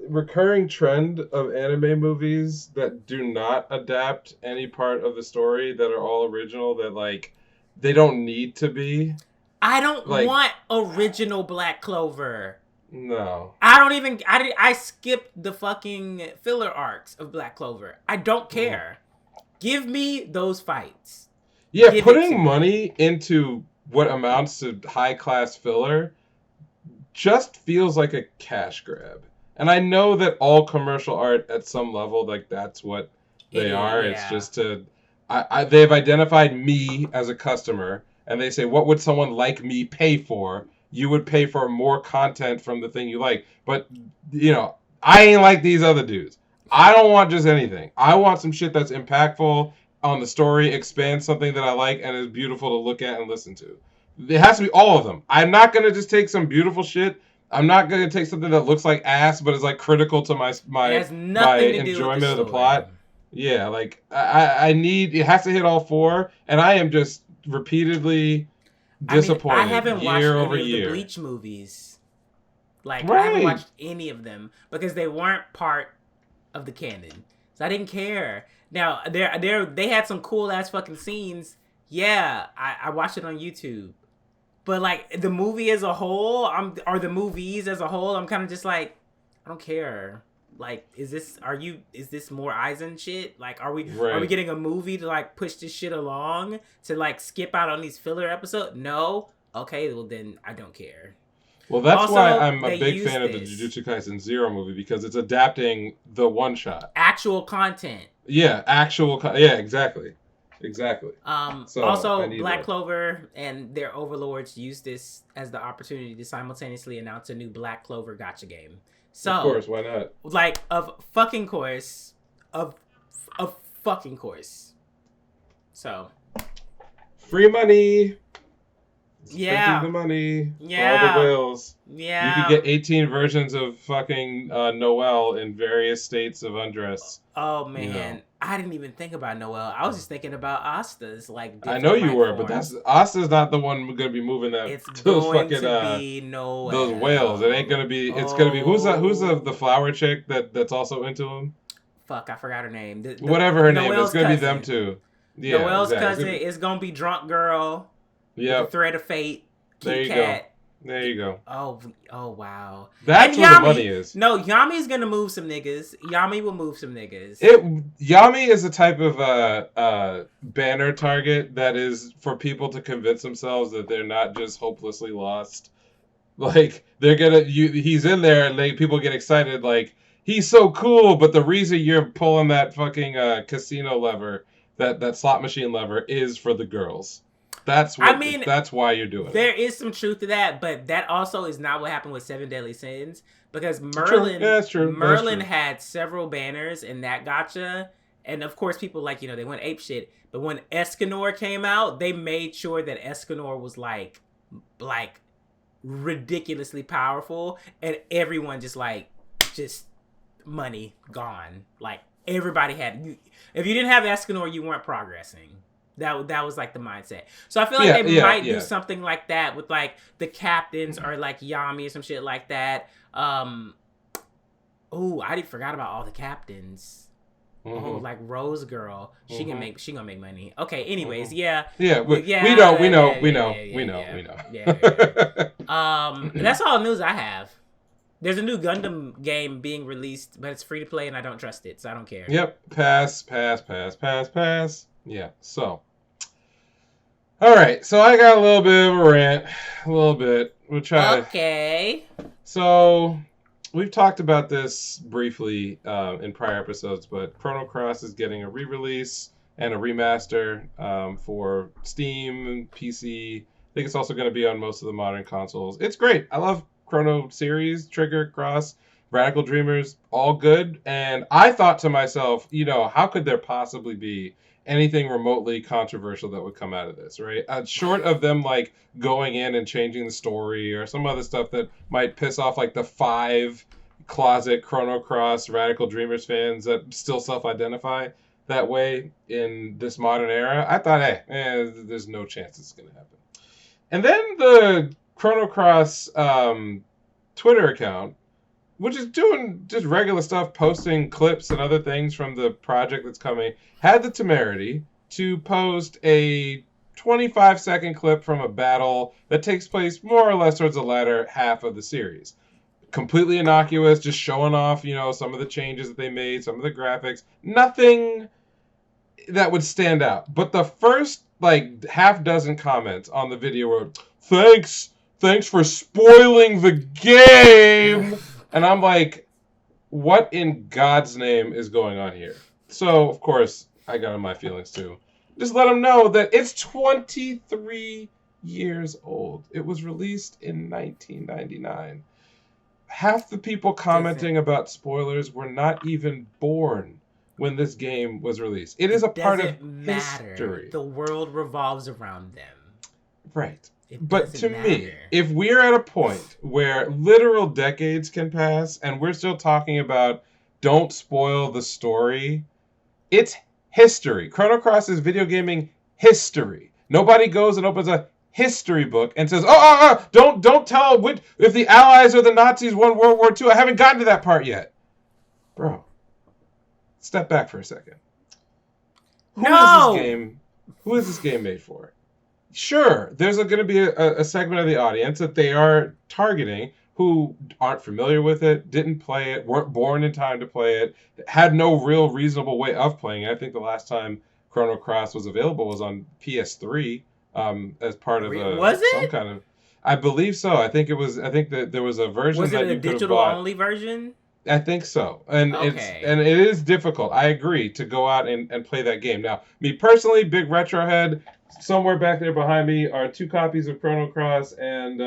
recurring trend of anime movies that do not adapt any part of the story, that are all original, that like they don't need to be. I don't Like, want original Black Clover. no. I skipped the fucking filler arcs of Black Clover. I don't care. Give me those fights. Yeah, Give it to putting me. money into what amounts to high class filler just feels like a cash grab. And I know that all commercial art at some level, like that's what they are. It's Yeah. just they've identified me as a customer, and they say, what would someone like me pay for? You would pay for more content from the thing you like. But, I ain't like these other dudes. I don't want just anything. I want some shit that's impactful on the story, expands something that I like, and is beautiful to look at and listen to. It has to be all of them. I'm not going to just take some beautiful shit. I'm not going to take something that looks like ass, but is like critical to my enjoyment of the plot. Yeah, like I need, it has to hit all four, and I am just repeatedly disappointed. I haven't watched year any over of year. the Bleach movies. Like, right. I haven't watched any of them because they weren't part of the canon, so I didn't care. Now they had some cool ass fucking scenes. Yeah, I watched it on YouTube, but like the movie as a whole, the movies as a whole, I'm kind of just like, I don't care. Like, is this more Eisen shit? Like, are we getting a movie to like push this shit along to like skip out on these filler episodes? No. Okay, well then I don't care. Well, that's also, why I'm a big fan of the Jujutsu Kaisen Zero movie, because it's adapting the one shot. Actual content. Yeah, yeah, exactly. So also, Black Clover and their overlords use this as the opportunity to simultaneously announce a new Black Clover gacha game. So, of course, why not? Like, of fucking course. So. Free money. Yeah. The money. Yeah. For all the whales. Yeah. You could get 18 versions of fucking Noelle in various states of undress. Oh, man. I didn't even think about Noelle. I was just thinking about Asta's. Like, I know you were, but Asta's not the one going to be moving that. It's going to be Noelle. Those whales. It ain't going to be. It's going to be. Who's the flower chick that's also into him? Fuck, I forgot her name. Whatever her name is, it's going to be them too. Yeah, Noelle's cousin is going to be Drunk Girl. Yeah. The Thread of Fate. Kit Kat. There you go. Oh wow. That's where the money is. No, Yami's gonna move some niggas. Yami will move some niggas. Yami is a type of banner target that is for people to convince themselves that they're not just hopelessly lost. Like, he's in there and people get excited like, he's so cool, but the reason you're pulling that fucking casino lever, that slot machine lever, is for the girls. That's why you're doing it. There is some truth to that, but that also is not what happened with Seven Deadly Sins, because Merlin Merlin had several banners in that gacha, and of course people they went ape shit. But when Escanor came out, they made sure that Escanor was like ridiculously powerful, and everyone just money gone. Like, everybody had. If you didn't have Escanor, you weren't progressing. That was like the mindset. So I feel like they might do something like that with like the captains or like Yami or some shit like that. I forgot about all the captains. Mm-hmm. Oh, like Rose Girl. She gonna make money. Okay, anyways, we know. That's all the news I have. There's a new Gundam game being released, but it's free to play and I don't trust it, so I don't care. Yep. Pass. Yeah, so. All right, so I got a little bit of a rant. A little bit. We'll try. Okay. So, we've talked about this briefly in prior episodes, but Chrono Cross is getting a re-release and a remaster for Steam and PC. I think it's also going to be on most of the modern consoles. It's great. I love Chrono series, Trigger, Cross, Radical Dreamers, all good. And I thought to myself, how could there possibly be anything remotely controversial that would come out of this, right? Short of them going in and changing the story or some other stuff that might piss off the 5 closet Chrono Cross Radical Dreamers fans that still self-identify that way in this modern era, I thought, there's no chance it's going to happen. And then the Chrono Cross Twitter account, which is doing just regular stuff, posting clips and other things from the project that's coming, had the temerity to post a 25-second clip from a battle that takes place more or less towards the latter half of the series. Completely innocuous, just showing off, some of the changes that they made, some of the graphics. Nothing that would stand out. But the first like half dozen comments on the video were, thanks for spoiling the game. And I'm like, what in God's name is going on here? So, of course, I got in my feelings too. Just let them know that it's 23 years old. It was released in 1999. Half the people commenting about spoilers were not even born when this game was released. It is a part of history. The world revolves around them. Right. But to me, if we're at a point where literal decades can pass and we're still talking about don't spoil the story, it's history. Chrono Cross is video gaming history. Nobody goes and opens a history book and says, don't tell if the Allies or the Nazis won World War II. I haven't gotten to that part yet. Bro, step back for a second. Who is this game made for? Sure, there's going to be a segment of the audience that they are targeting who aren't familiar with it, didn't play it, weren't born in time to play it, had no real reasonable way of playing it. I think the last time Chrono Cross was available was on PS3 as part of some kind of. I believe so. I think that there was a version that you could have bought. Was it a digital only version? I think so. And it is difficult. I agree to go out and play that game. Now, me personally, big retro head. Somewhere back there behind me are 2 copies of Chrono Cross and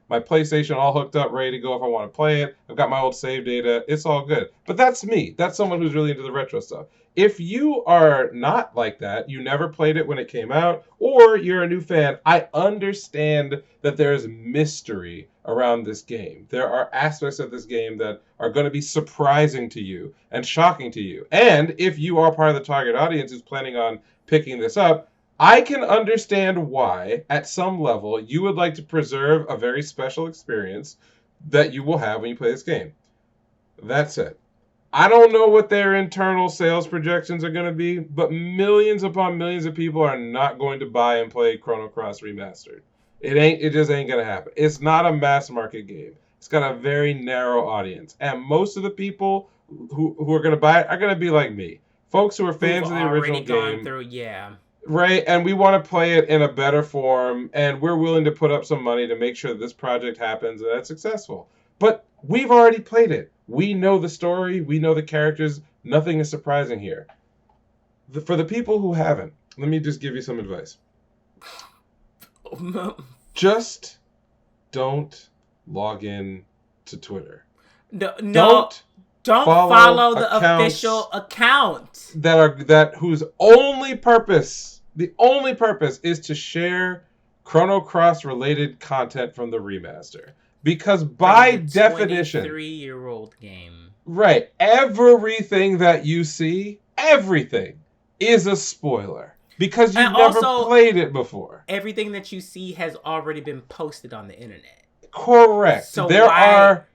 my PlayStation all hooked up, ready to go if I want to play it. I've got my old save data. It's all good. But that's me. That's someone who's really into the retro stuff. If you are not like that, you never played it when it came out, or you're a new fan, I understand that there's mystery around this game. There are aspects of this game that are going to be surprising to you and shocking to you. And if you are part of the target audience who's planning on picking this up, I can understand why, at some level, you would like to preserve a very special experience that you will have when you play this game. That said, I don't know what their internal sales projections are going to be, but millions upon millions of people are not going to buy and play Chrono Cross Remastered. It just ain't going to happen. It's not a mass market game. It's got a very narrow audience. And most of the people who are going to buy it are going to be like me. Folks who are fans of the original game. Right, and we want to play it in a better form, and we're willing to put up some money to make sure that this project happens and that's successful. But we've already played it. We know the story. We know the characters. Nothing is surprising here. For the people who haven't, let me just give you some advice. Just don't log in to Twitter. Don't follow the official account. Whose only purpose is to share Chrono Cross related content from the remaster. Because by definition, 23-year-old game. Right, everything that you see, everything is a spoiler. Because you've never played it before. Everything that you see has already been posted on the internet. Correct. So there are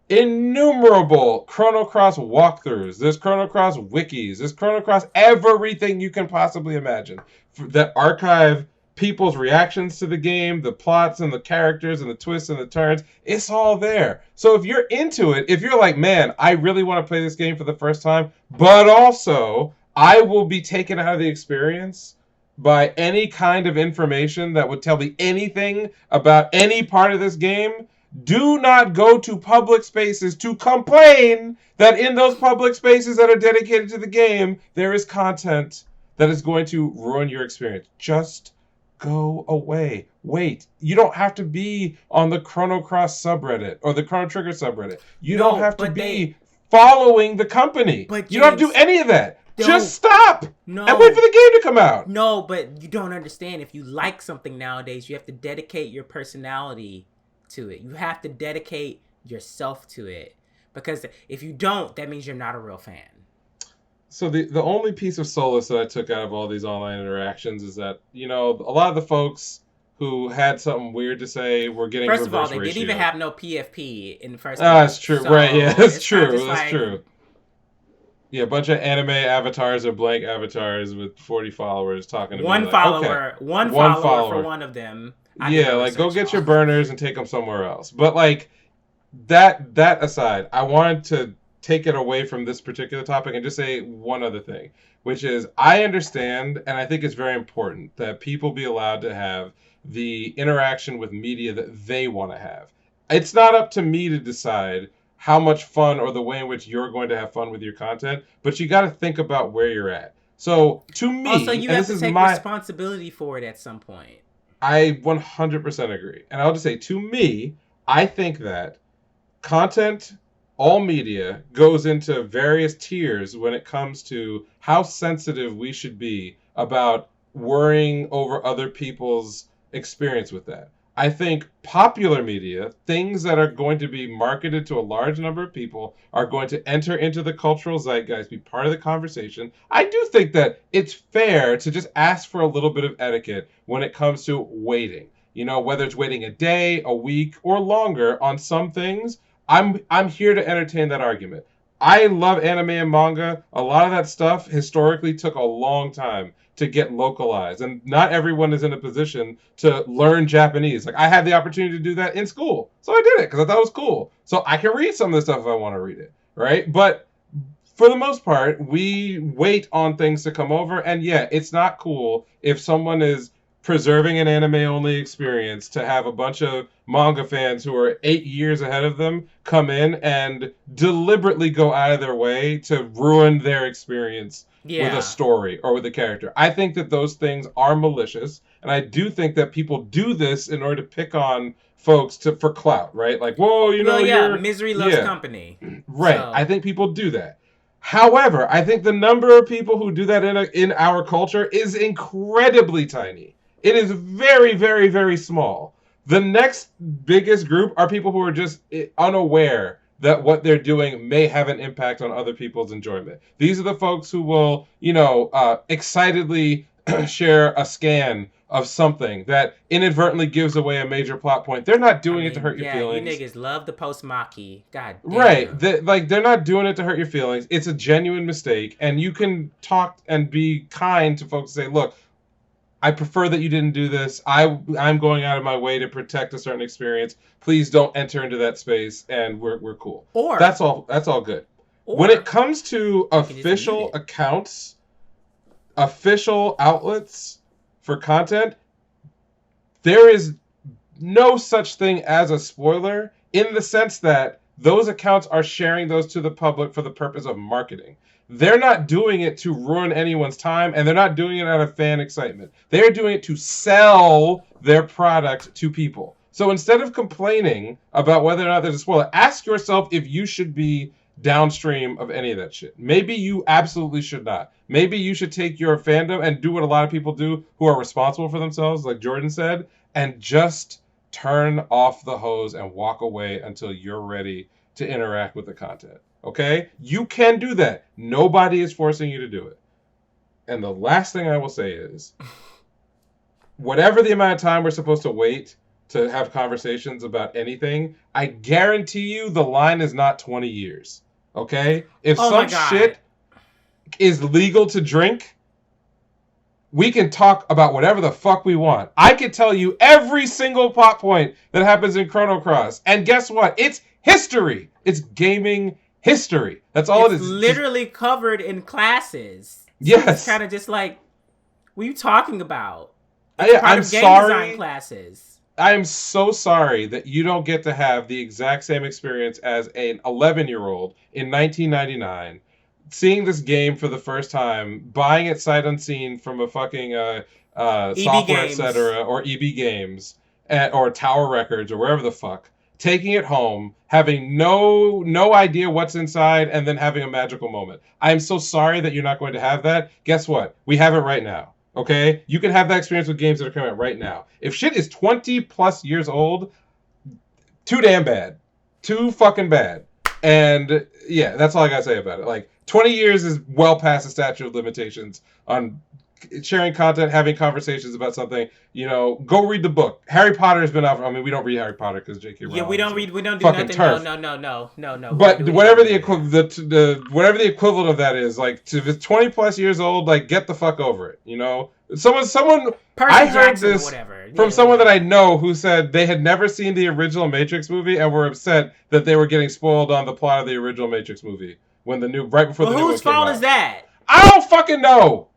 innumerable Chrono Cross walkthroughs. There's Chrono Cross wikis. There's Chrono Cross everything you can possibly imagine that archive people's reactions to the game, the plots and the characters and the twists and the turns. It's all there. So if you're into it, if you're like, man, I really want to play this game for the first time, but also I will be taken out of the experience by any kind of information that would tell me anything about any part of this game, do not go to public spaces to complain that in those public spaces that are dedicated to the game, there is content that is going to ruin your experience. Just go away. Wait. You don't have to be on the Chrono Cross subreddit or the Chrono Trigger subreddit. You don't have to be following the company. But you don't have to do any of that. Just stop and wait for the game to come out. No, but you don't understand. If you like something nowadays, you have to dedicate your personality to it. You have to dedicate yourself to it. Because if you don't, that means you're not a real fan. So the only piece of solace that I took out of all these online interactions is that, you know, a lot of the folks who had something weird to say were getting reverse ratio. First of all, they didn't even have no PFP in the first place. That's true. So right, yeah, that's true. That's true. Yeah, a bunch of anime avatars or blank avatars with 40 followers talking to one me. Follower, okay. One follower for one of them. Yeah, like go get your burners and take them somewhere else. But like that aside, I wanted to take it away from this particular topic and just say one other thing, which is I understand, and I think it's very important that people be allowed to have the interaction with media that they want to have. It's not up to me to decide how much fun or the way in which you're going to have fun with your content, but you got to think about where you're at. So to me, also you and have this to is take responsibility for it at some point. I 100% agree. And I'll just say, to me, I think that content, all media, goes into various tiers when it comes to how sensitive we should be about worrying over other people's experience with that. I think popular media, things that are going to be marketed to a large number of people, are going to enter into the cultural zeitgeist, be part of the conversation. I do think that it's fair to just ask for a little bit of etiquette when it comes to waiting. You know, whether it's waiting a day, a week, or longer on some things, I'm here to entertain that argument. I love anime and manga. A lot of that stuff historically took a long time to get localized, and not everyone is in a position to learn Japanese. Like, I had the opportunity to do that in school, so I did it because I thought it was cool. So I can read some of the stuff if I want to read it, right? But for the most part, we wait on things to come over, and yeah, it's not cool if someone is preserving an anime-only experience to have a bunch of manga fans who are 8 years ahead of them come in and deliberately go out of their way to ruin their experience with a story or with a character. I think that those things are malicious, and I do think that people do this in order to pick on folks for clout, right? Like, whoa, you're... misery loves company. Right. So. I think people do that. However, I think the number of people who do that in our culture is incredibly tiny. It is very, very, very small. The next biggest group are people who are just unaware that what they're doing may have an impact on other people's enjoyment. These are the folks who will, excitedly share a scan of something that inadvertently gives away a major plot point. They're not doing it to hurt your feelings. You niggas love the post-maki. God damn. Right. They're not doing it to hurt your feelings. It's a genuine mistake. And you can talk and be kind to folks and say, look, I prefer that you didn't do this. I'm going out of my way to protect a certain experience. Please don't enter into that space, and we're cool. Or that's all good. When it comes to official accounts, official outlets for content, there is no such thing as a spoiler in the sense that those accounts are sharing those to the public for the purpose of marketing. They're not doing it to ruin anyone's time, and they're not doing it out of fan excitement. They're doing it to sell their product to people. So instead of complaining about whether or not there's a spoiler, ask yourself if you should be downstream of any of that shit. Maybe you absolutely should not. Maybe you should take your fandom and do what a lot of people do who are responsible for themselves, like Jordan said, and just turn off the hose and walk away until you're ready to interact with the content. Okay? You can do that. Nobody is forcing you to do it. And the last thing I will say is, whatever the amount of time we're supposed to wait to have conversations about anything, I guarantee you the line is not 20 years. Okay? If some shit is legal to drink, we can talk about whatever the fuck we want. I can tell you every single plot point that happens in Chrono Cross. And guess what? It's history. It's gaming history. That's all it is. It's literally covered in classes. So yes. It's kind of just like, what are you talking about? I'm sorry. Design classes. I am so sorry that you don't get to have the exact same experience as an 11-year-old in 1999, seeing this game for the first time, buying it sight unseen from a fucking software, etc., or EB Games, or Tower Records, or wherever the fuck, taking it home, having no idea what's inside, and then having a magical moment. I'm so sorry that you're not going to have that. Guess what? We have it right now. Okay? You can have that experience with games that are coming out right now. If shit is 20 plus years old, too damn bad. Too fucking bad. And yeah, that's all I gotta say about it. Like, 20 years is well past the statute of limitations on sharing content, having conversations about something. You know, go read the book. Harry Potter has been out. I mean, we don't read Harry Potter because J.K. Rowling. Yeah, we don't do nothing. Turf. No. But whatever the equivalent of that is, like, if it's 20 plus years old, like, get the fuck over it. You know, Someone. Percy I heard Jackson this or whatever. from someone that I know who said they had never seen the original Matrix movie and were upset that they were getting spoiled on the plot of the original Matrix movie when right before the new one came out. Whose fault is that? I don't fucking know.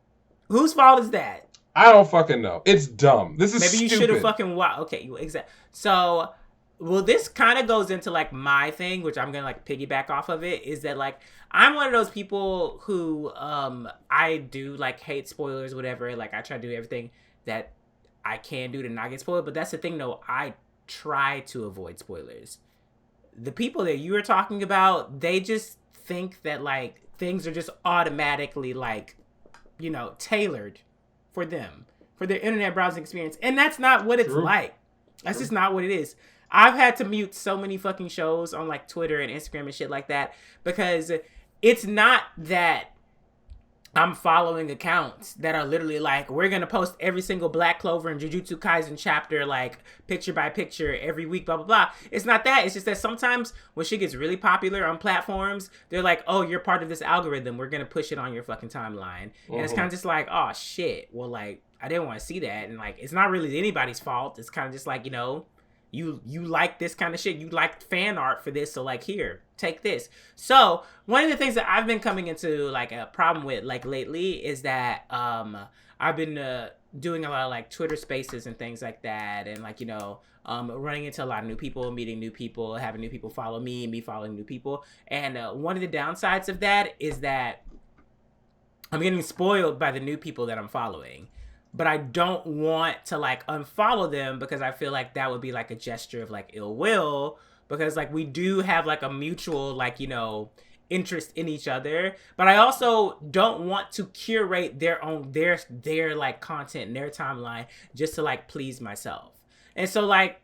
Whose fault is that? I don't fucking know. It's dumb. This is maybe you should have fucking okay, exactly. So, well, this kind of goes into like my thing, which I'm gonna like piggyback off of it. Is that like I'm one of those people who I do like hate spoilers, whatever. Like I try to do everything that I can do to not get spoiled. But that's the thing, though. I try to avoid spoilers. The people that you were talking about, they just think that like things are just automatically like, you know, tailored for them, for their internet browsing experience. And that's not what it's like. That's just not what it is. I've had to mute so many fucking shows on like Twitter and Instagram and shit like that because it's not that I'm following accounts that are literally like, we're going to post every single Black Clover and Jujutsu Kaisen chapter, like picture by picture every week, blah, blah, blah. It's not that. It's just that sometimes when shit gets really popular on platforms, they're like, oh, you're part of this algorithm. We're going to push it on your fucking timeline. And it's kind of just like, oh, shit. Well, like, I didn't want to see that. And like, it's not really anybody's fault. It's kind of just like, you know, you like this kind of shit. You like fan art for this. So like, here, take this. So one of the things that I've been coming into like a problem with like lately is that I've been doing a lot of like Twitter spaces and things like that. And like, you know, running into a lot of new people, meeting new people, having new people follow me following new people. And one of the downsides of that is that I'm getting spoiled by the new people that I'm following. But I don't want to like unfollow them because I feel like that would be like a gesture of like ill will, because like we do have like a mutual like, you know, interest in each other. But I also don't want to curate their own their like content and their timeline just to like please myself. And so like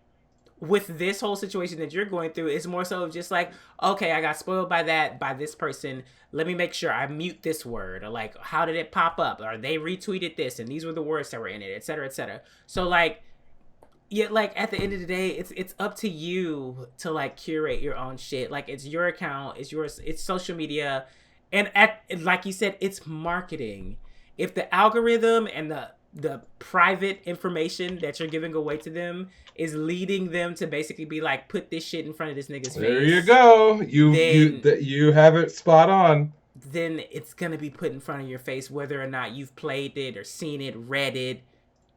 with this whole situation that you're going through, it's more so just like, okay, I got spoiled by this person. Let me make sure I mute this word, or like, how did it pop up? Or they retweeted this and these were the words that were in it, et cetera, et cetera. So like, yeah, like at the end of the day, it's up to you to like curate your own shit. Like it's your account, it's yours, it's social media. And like you said, it's marketing. If the algorithm and the private information that you're giving away to them is leading them to basically be like, put this shit in front of this nigga's face. There you go. You have it spot on. Then it's gonna be put in front of your face whether or not you've played it or seen it, read it,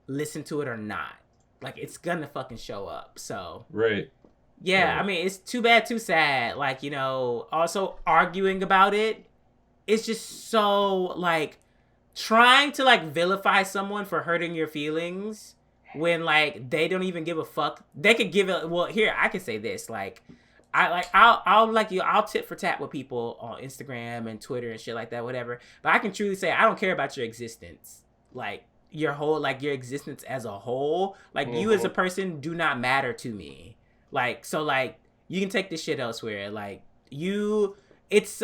listened to it or not. Like it's gonna fucking show up. So right. Yeah, right. I mean it's too bad, too sad. Like, you know, also arguing about it, it's just so like trying to like vilify someone for hurting your feelings when like they don't even give a fuck. They could give it. Well, here I can say this. Like, I'll tit for tat with people on Instagram and Twitter and shit like that, whatever. But I can truly say I don't care about your existence. Like your whole, like your existence as a whole. Like you as a person do not matter to me. Like so, like you can take this shit elsewhere. Like you. It's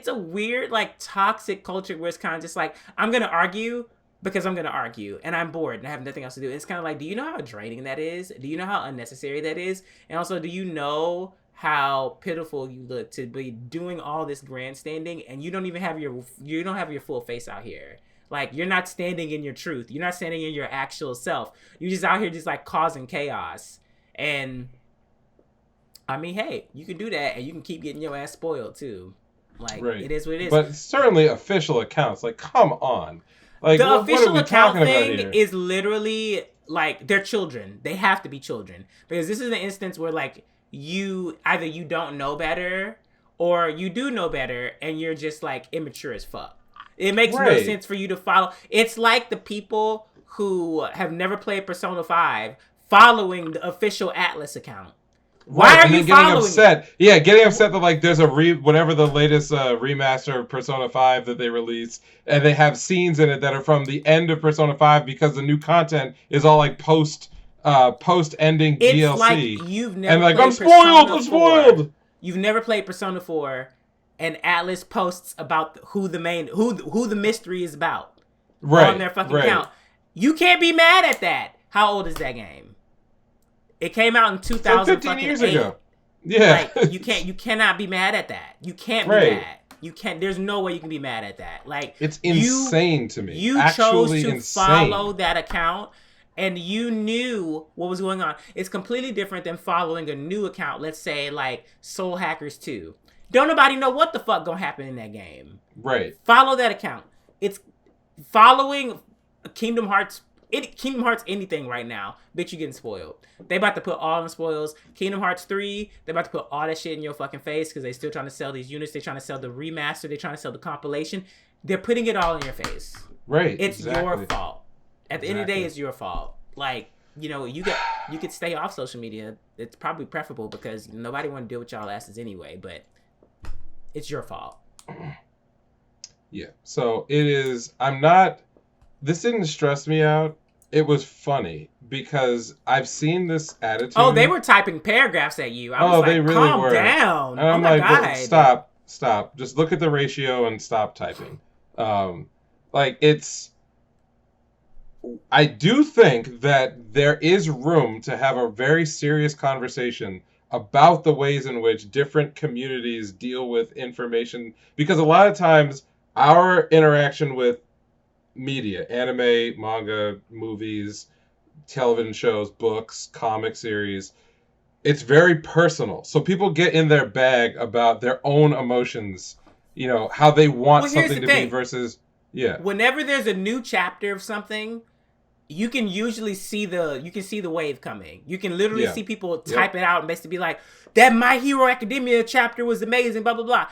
a weird like toxic culture where it's kind of just like, I'm gonna argue because I'm gonna argue and I'm bored and I have nothing else to do. It's kind of like, do you know how draining that is? Do you know how unnecessary that is? And also, do you know how pitiful you look to be doing all this grandstanding and you don't have your full face out here? Like you're not standing in your truth. You're not standing in your actual self. You're just out here just like causing chaos. And I mean, hey, you can do that and you can keep getting your ass spoiled too. Like, right. It is what it is. But certainly official accounts, like, come on. Like, the official account thing is literally, like, they're children. They have to be children. Because this is an instance where, like, either you don't know better or you do know better and you're just, like, immature as fuck. It makes no sense for you to follow. It's like the people who have never played Persona 5 following the official Atlas account. Why are you getting upset? Yeah, getting upset that like there's a whatever the latest remaster of Persona 5 that they released, and they have scenes in it that are from the end of Persona 5 because the new content is all like post ending DLC. It's like you've never and like played I'm spoiled. You've never played Persona 4, and Atlas posts about who the mystery is about on their fucking account. You can't be mad at that. How old is that game? It came out in 2000. 15 years ago. Yeah. Like you cannot be mad at that. You can't be mad. You can't. There's no way you can be mad at that. Like, it's insane to me. You Actually chose to insane. follow that account, and you knew what was going on. It's completely different than following a new account. Let's say like Soul Hackers 2. Don't nobody know what the fuck gonna happen in that game. Right. Follow that account. It's following Kingdom Hearts anything right now, bitch, you getting spoiled. They about to put all the spoils. Kingdom Hearts 3, they about to put all that shit in your fucking face because they still trying to sell these units. They trying to sell the remaster. They trying to sell the compilation. They're putting it all in your face. Right. It's your fault. At the end of the day, it's your fault. Like, you know, you could stay off social media. It's probably preferable because nobody want to deal with y'all asses anyway, but it's your fault. Yeah. So it is, this didn't stress me out. It was funny because I've seen this attitude. Oh, they were typing paragraphs at you. I was like, they really calm were. down. And I'm my like, God. stop. Just look at the ratio and stop typing. I do think that there is room to have a very serious conversation about the ways in which different communities deal with information. Because a lot of times our interaction with media, anime, manga, movies, television shows, books, comic series, it's very personal. So people get in their bag about their own emotions, you know, how they want something to be versus, yeah. Whenever there's a new chapter of something, you can usually see the wave coming. You can literally see people type it out and basically be like, that My Hero Academia chapter was amazing, blah, blah, blah.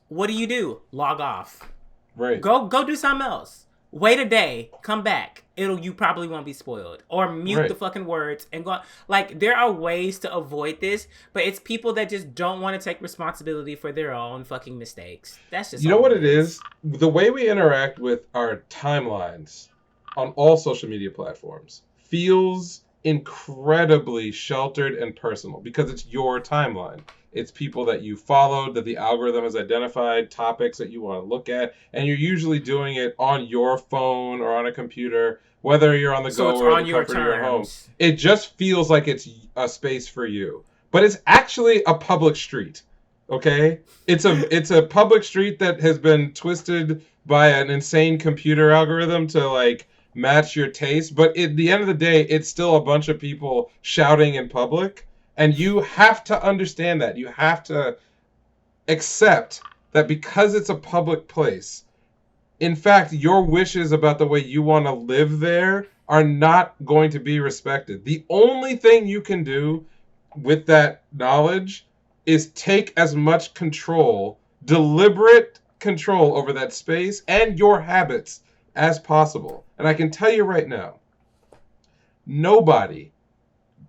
What do? Log off. Right. Go do something else. Wait a day, come back. You probably won't be spoiled. Or mute the fucking words and go. Like, there are ways to avoid this, but it's people that just don't want to take responsibility for their own fucking mistakes. That's just, you know what it is? The way we interact with our timelines on all social media platforms feels incredibly sheltered and personal because it's your timeline. It's people that you followed, that the algorithm has identified, topics that you want to look at, and you're usually doing it on your phone or on a computer, whether you're on the go or in the comfort of your home. It just feels like it's a space for you. But it's actually a public street, okay? It's a public street that has been twisted by an insane computer algorithm to, like, match your taste. But at the end of the day, it's still a bunch of people shouting in public. And you have to understand that. You have to accept that because it's a public place, in fact, your wishes about the way you want to live there are not going to be respected. The only thing you can do with that knowledge is take as much control, deliberate control over that space and your habits as possible. And I can tell you right now, nobody,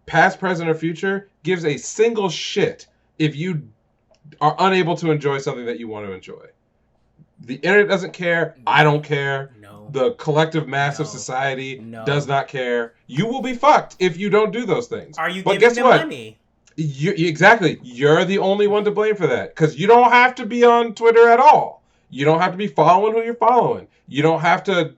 past, present, or future, gives a single shit if you are unable to enjoy something that you want to enjoy. The internet doesn't care. I don't care. No. The collective mass of society does not care. You will be fucked if you don't do those things. Are you giving them money? Exactly. You're the only one to blame for that because you don't have to be on Twitter at all. You don't have to be following who you're following. You don't have to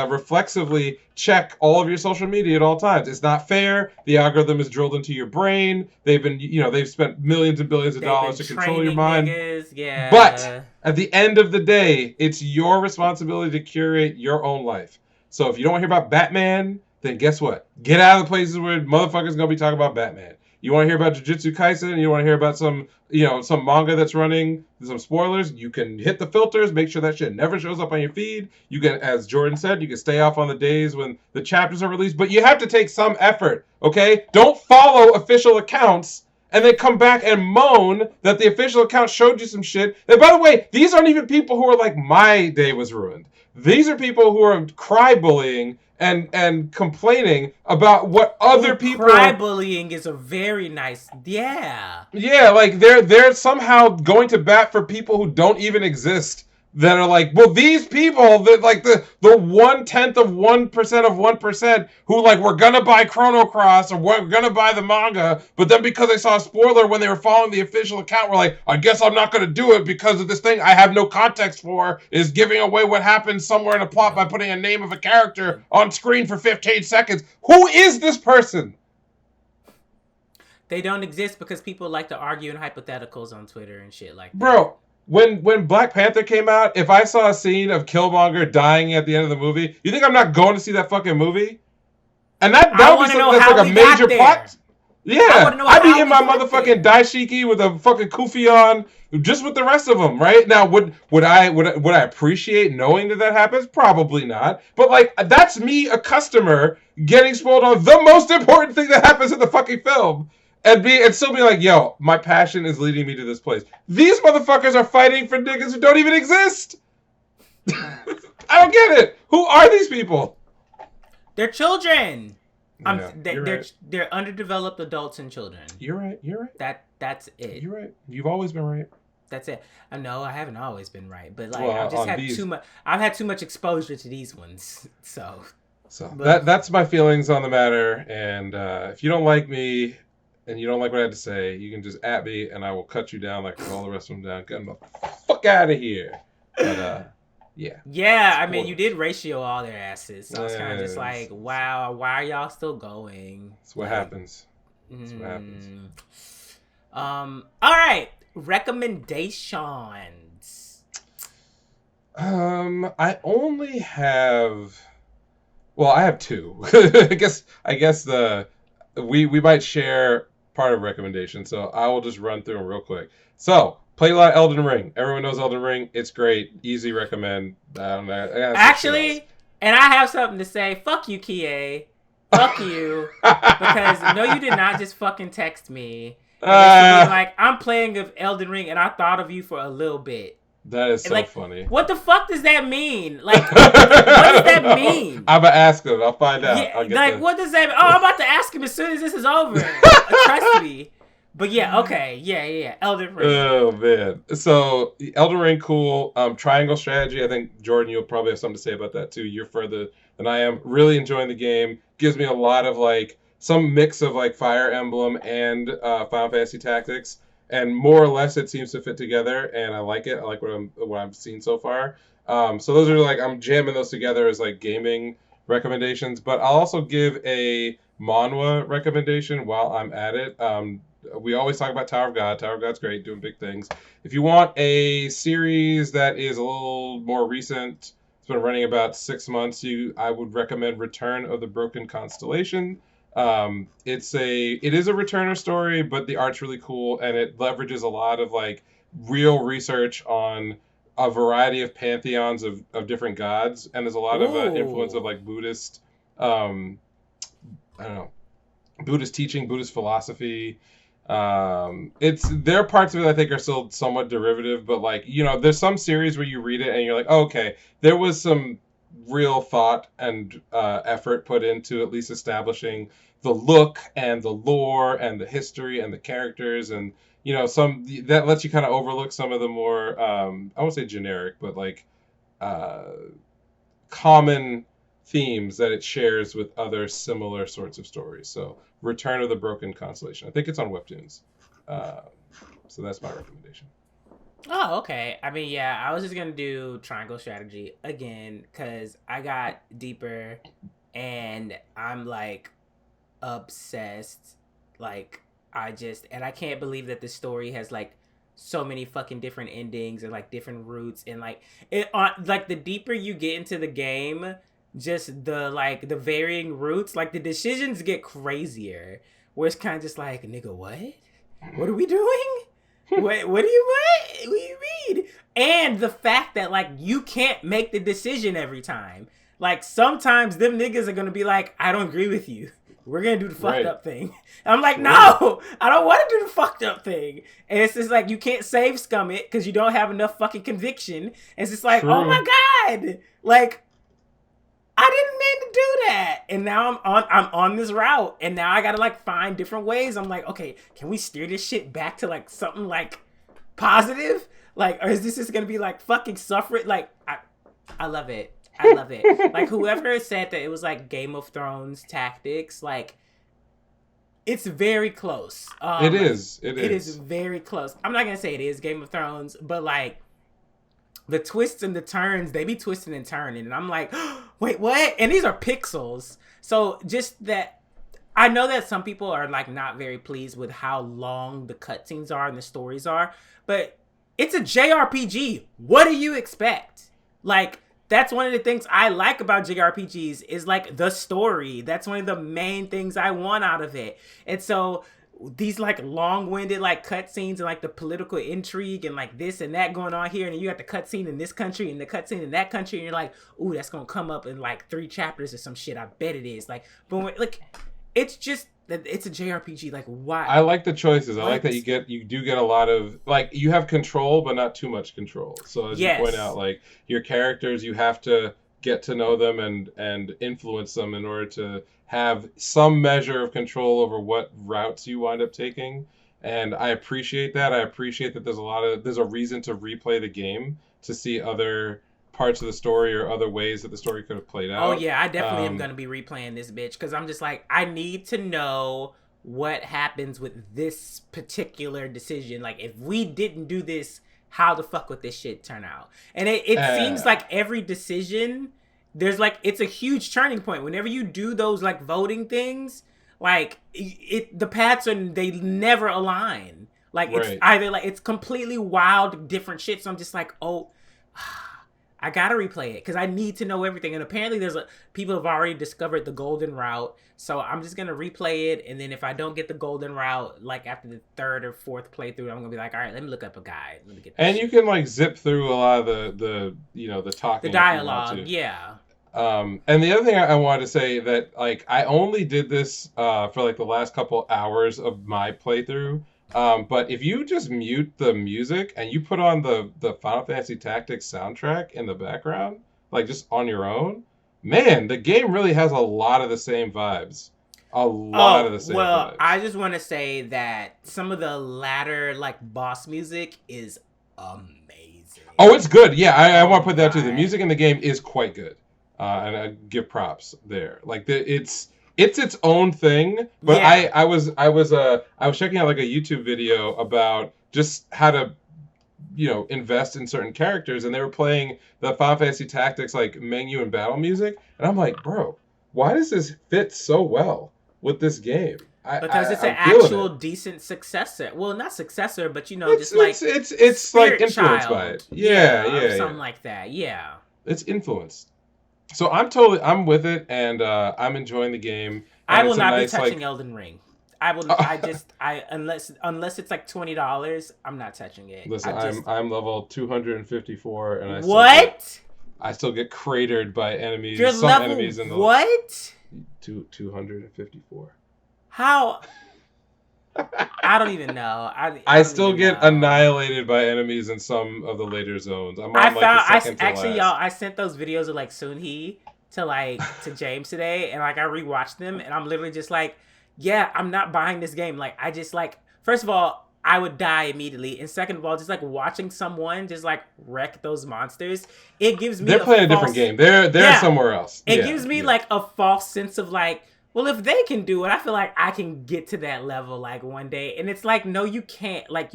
reflexively check all of your social media at all times. It's not fair. The algorithm is drilled into your brain. They've spent millions and billions of dollars to control your mind. Yeah. But at the end of the day, it's your responsibility to curate your own life. So if you don't want to hear about Batman, then guess what? Get out of the places where motherfuckers gonna be talking about Batman. You want to hear about Jujutsu Kaisen? You want to hear about some manga that's running, some spoilers? You can hit the filters, make sure that shit never shows up on your feed. You can, as Jordan said, you can stay off on the days when the chapters are released, but you have to take some effort, okay? Don't follow official accounts and then come back and moan that the official account showed you some shit. And by the way, these aren't even people who are like, my day was ruined. These are people who are cry bullying and complaining about what other people. Cry bullying is a very nice, yeah, like they're somehow going to bat for people who don't even exist, that are like, well, these people that like the 1/10 of 1% of 1% who like were gonna buy Chrono Cross or we're gonna buy the manga, but then because they saw a spoiler when they were following the official account, were like, I guess I'm not gonna do it because of this thing I have no context for is giving away what happens somewhere in a plot by putting a name of a character on screen for 15 seconds. Who is this person? They don't exist because people like to argue in hypotheticals on Twitter and shit like that. Bro, when Black Panther came out, if I saw a scene of Killmonger dying at the end of the movie, you think I'm not going to see that fucking movie? And that I would be want to something know that's how like a we major got there. plot. I want Yeah, to know I'd be how in we my got motherfucking there. daishiki with a fucking kufi on, just with the rest of them, right? Now, would I appreciate knowing that happens? Probably not. But like, that's me, a customer, getting spoiled on the most important thing that happens in the fucking film, and still be like, yo, my passion is leading me to this place. These motherfuckers are fighting for niggas who don't even exist. I don't get it. Who are these people? They're children. Yeah, you're right. They're underdeveloped adults and children. You're right. You're right. That's it. You're right. You've always been right. That's it. I know I haven't always been right, but like Well, I've just on had these- too much. I've had too much exposure to these ones, so. So But- that's my feelings on the matter. And if you don't like me and you don't like what I had to say, you can just at me and I will cut you down like all the rest of them down. Get the fuck out of here. But yeah. Yeah, I mean, Spoilers. you did ratio all their asses, so I was kind of just Yes. like, wow, why are y'all still going? That's what happens. That's what happens. All right, recommendations. I only have. Well, I have two. I guess we might share part of recommendation, so I will just run through them real quick. So, play a lot of Elden Ring. Everyone knows Elden Ring. It's great. Easy recommend. I don't know. Actually, and I have something to say. Fuck you, Kie. Fuck you. Because no, you did not just fucking text me. And like, I'm playing of Elden Ring, and I thought of you for a little bit. That is so like, funny. What the fuck does that mean? Like, what does that mean? I'm gonna ask him. I'll find out. Yeah, like, what does that mean? Oh, I'm about to ask him as soon as this is over. Trust me. But yeah, okay. Yeah. Elden Ring. Oh, man. So, Elden Ring, cool. Triangle strategy. I think, Jordan, you'll probably have something to say about that, too. You're further than I am. Really enjoying the game. Gives me a lot of, like, some mix of, like, Fire Emblem and Final Fantasy Tactics. And more or less, it seems to fit together, and I like it. I like what I've seen so far. So those are, like, I'm jamming those together as, like, gaming recommendations. But I'll also give a manhwa recommendation while I'm at it. We always talk about Tower of God. Tower of God's great, doing big things. If you want a series that is a little more recent, it's been running about 6 months, I would recommend Return of the Broken Constellation. It is a returner story, but the art's really cool, and it leverages a lot of like real research on a variety of pantheons of different gods, and there's a lot of influence of like Buddhist, I don't know, Buddhist teaching, Buddhist philosophy. There are parts of it I think are still somewhat derivative, but like, you know, there's some series where you read it and you're like, oh, okay, there was some real thought and effort put into at least establishing the look and the lore and the history and the characters, and you know, some that lets you kind of overlook some of the more I won't say generic, but like common themes that it shares with other similar sorts of stories. So Return of the Broken Constellation. I think it's on Webtoons. So that's my recommendation. Oh, okay. I mean, yeah, I was just going to do Triangle Strategy again because I got deeper and I'm like obsessed. Like, and I can't believe that this story has like so many fucking different endings and like different routes, and like like the deeper you get into the game, just the varying routes, like the decisions get crazier, where it's kind of just like, nigga, what are we doing? What do you mean? And the fact that like you can't make the decision every time. Like sometimes them niggas are gonna be like, I don't agree with you. We're gonna do the fucked up thing. And I'm like, no, I don't want to do the fucked up thing. And it's just like, you can't save scum it because you don't have enough fucking conviction. And it's just like, oh my God, like I didn't mean to do that. And now I'm on this route, and now I gotta like find different ways. I'm like, okay, can we steer this shit back to like something like positive? Like, or is this just gonna be like fucking suffering? Like, I love it. I love it. Like, whoever said that it was like Game of Thrones tactics, like, it's very close. It is. It is very close. I'm not gonna say it is Game of Thrones, but like the twists and the turns, they be twisting and turning, and I'm like, wait, what? And these are pixels. So just that, I know that some people are like not very pleased with how long the cutscenes are and the stories are, but it's a JRPG. What do you expect? Like, that's one of the things I like about JRPGs is like the story. That's one of the main things I want out of it. And so these like long-winded like cutscenes and like the political intrigue and like this and that going on here, and you got the cutscene in this country and the cutscene in that country, and you're like, ooh, that's gonna come up in like 3 chapters or some shit. I bet it is. Like, but like, it's just it's a JRPG. Like, why? I like the choices. What? I like that you do get a lot of, like, you have control, but not too much control. So as you point out, like, your characters, you have to get to know them and influence them in order to have some measure of control over what routes you wind up taking. And I appreciate that. I appreciate that there's a reason to replay the game to see other parts of the story or other ways that the story could have played out. Oh yeah, I definitely am gonna be replaying this bitch because I'm just like, I need to know what happens with this particular decision. Like, if we didn't do this, how the fuck would this shit turn out? And it seems like every decision, there's like, it's a huge turning point. Whenever you do those like voting things, like the paths they never align. Like, it's either like it's completely wild, different shit. So I'm just like, oh. I gotta replay it because I need to know everything. And apparently people have already discovered the golden route. So I'm just gonna replay it. And then if I don't get the golden route, like after the 3rd or 4th playthrough, I'm gonna be like, all right, let me look up a guide. Let me get and you can like zip through a lot of the talking. The dialogue, yeah. And the other thing I wanted to say that, like, I only did this for like the last couple hours of my playthrough. But if you just mute the music and you put on the Final Fantasy Tactics soundtrack in the background, like just on your own, man, the game really has a lot of the same vibes. A lot of the same vibes. I just want to say that some of the latter, like, boss music is amazing. Oh, it's good. Yeah, I want to put that too. The music in the game is quite good. And I give props there. Like, it's its own thing, but yeah. I was checking out like a YouTube video about just how to, invest in certain characters, and they were playing the Final Fantasy Tactics like menu and battle music, and I'm like, bro, why does this fit so well with this game? Because it's an actual decent successor. Well, not successor, but it's like it's like influenced by it. Yeah, something like that. Yeah, it's influenced. So I'm with it, and I'm enjoying the game. I will not be touching Elden Ring. I will. Unless it's like $20, I'm not touching it. Listen, I'm level 254, and I still get cratered by enemies. You're some level enemies in the what? 254. How? I don't even know. I still get annihilated by enemies in some of the later zones. I sent those videos of like Sunhee to James today, and like I rewatched them, and I'm literally just like, yeah, I'm not buying this game. Like, I just like, first of all, I would die immediately, and second of all, just like watching someone just like wreck those monsters, it gives me they're playing a different game. They're somewhere else. It gives me like a false sense of like, well, if they can do it, I feel like I can get to that level like one day. And it's like, no, you can't. Like,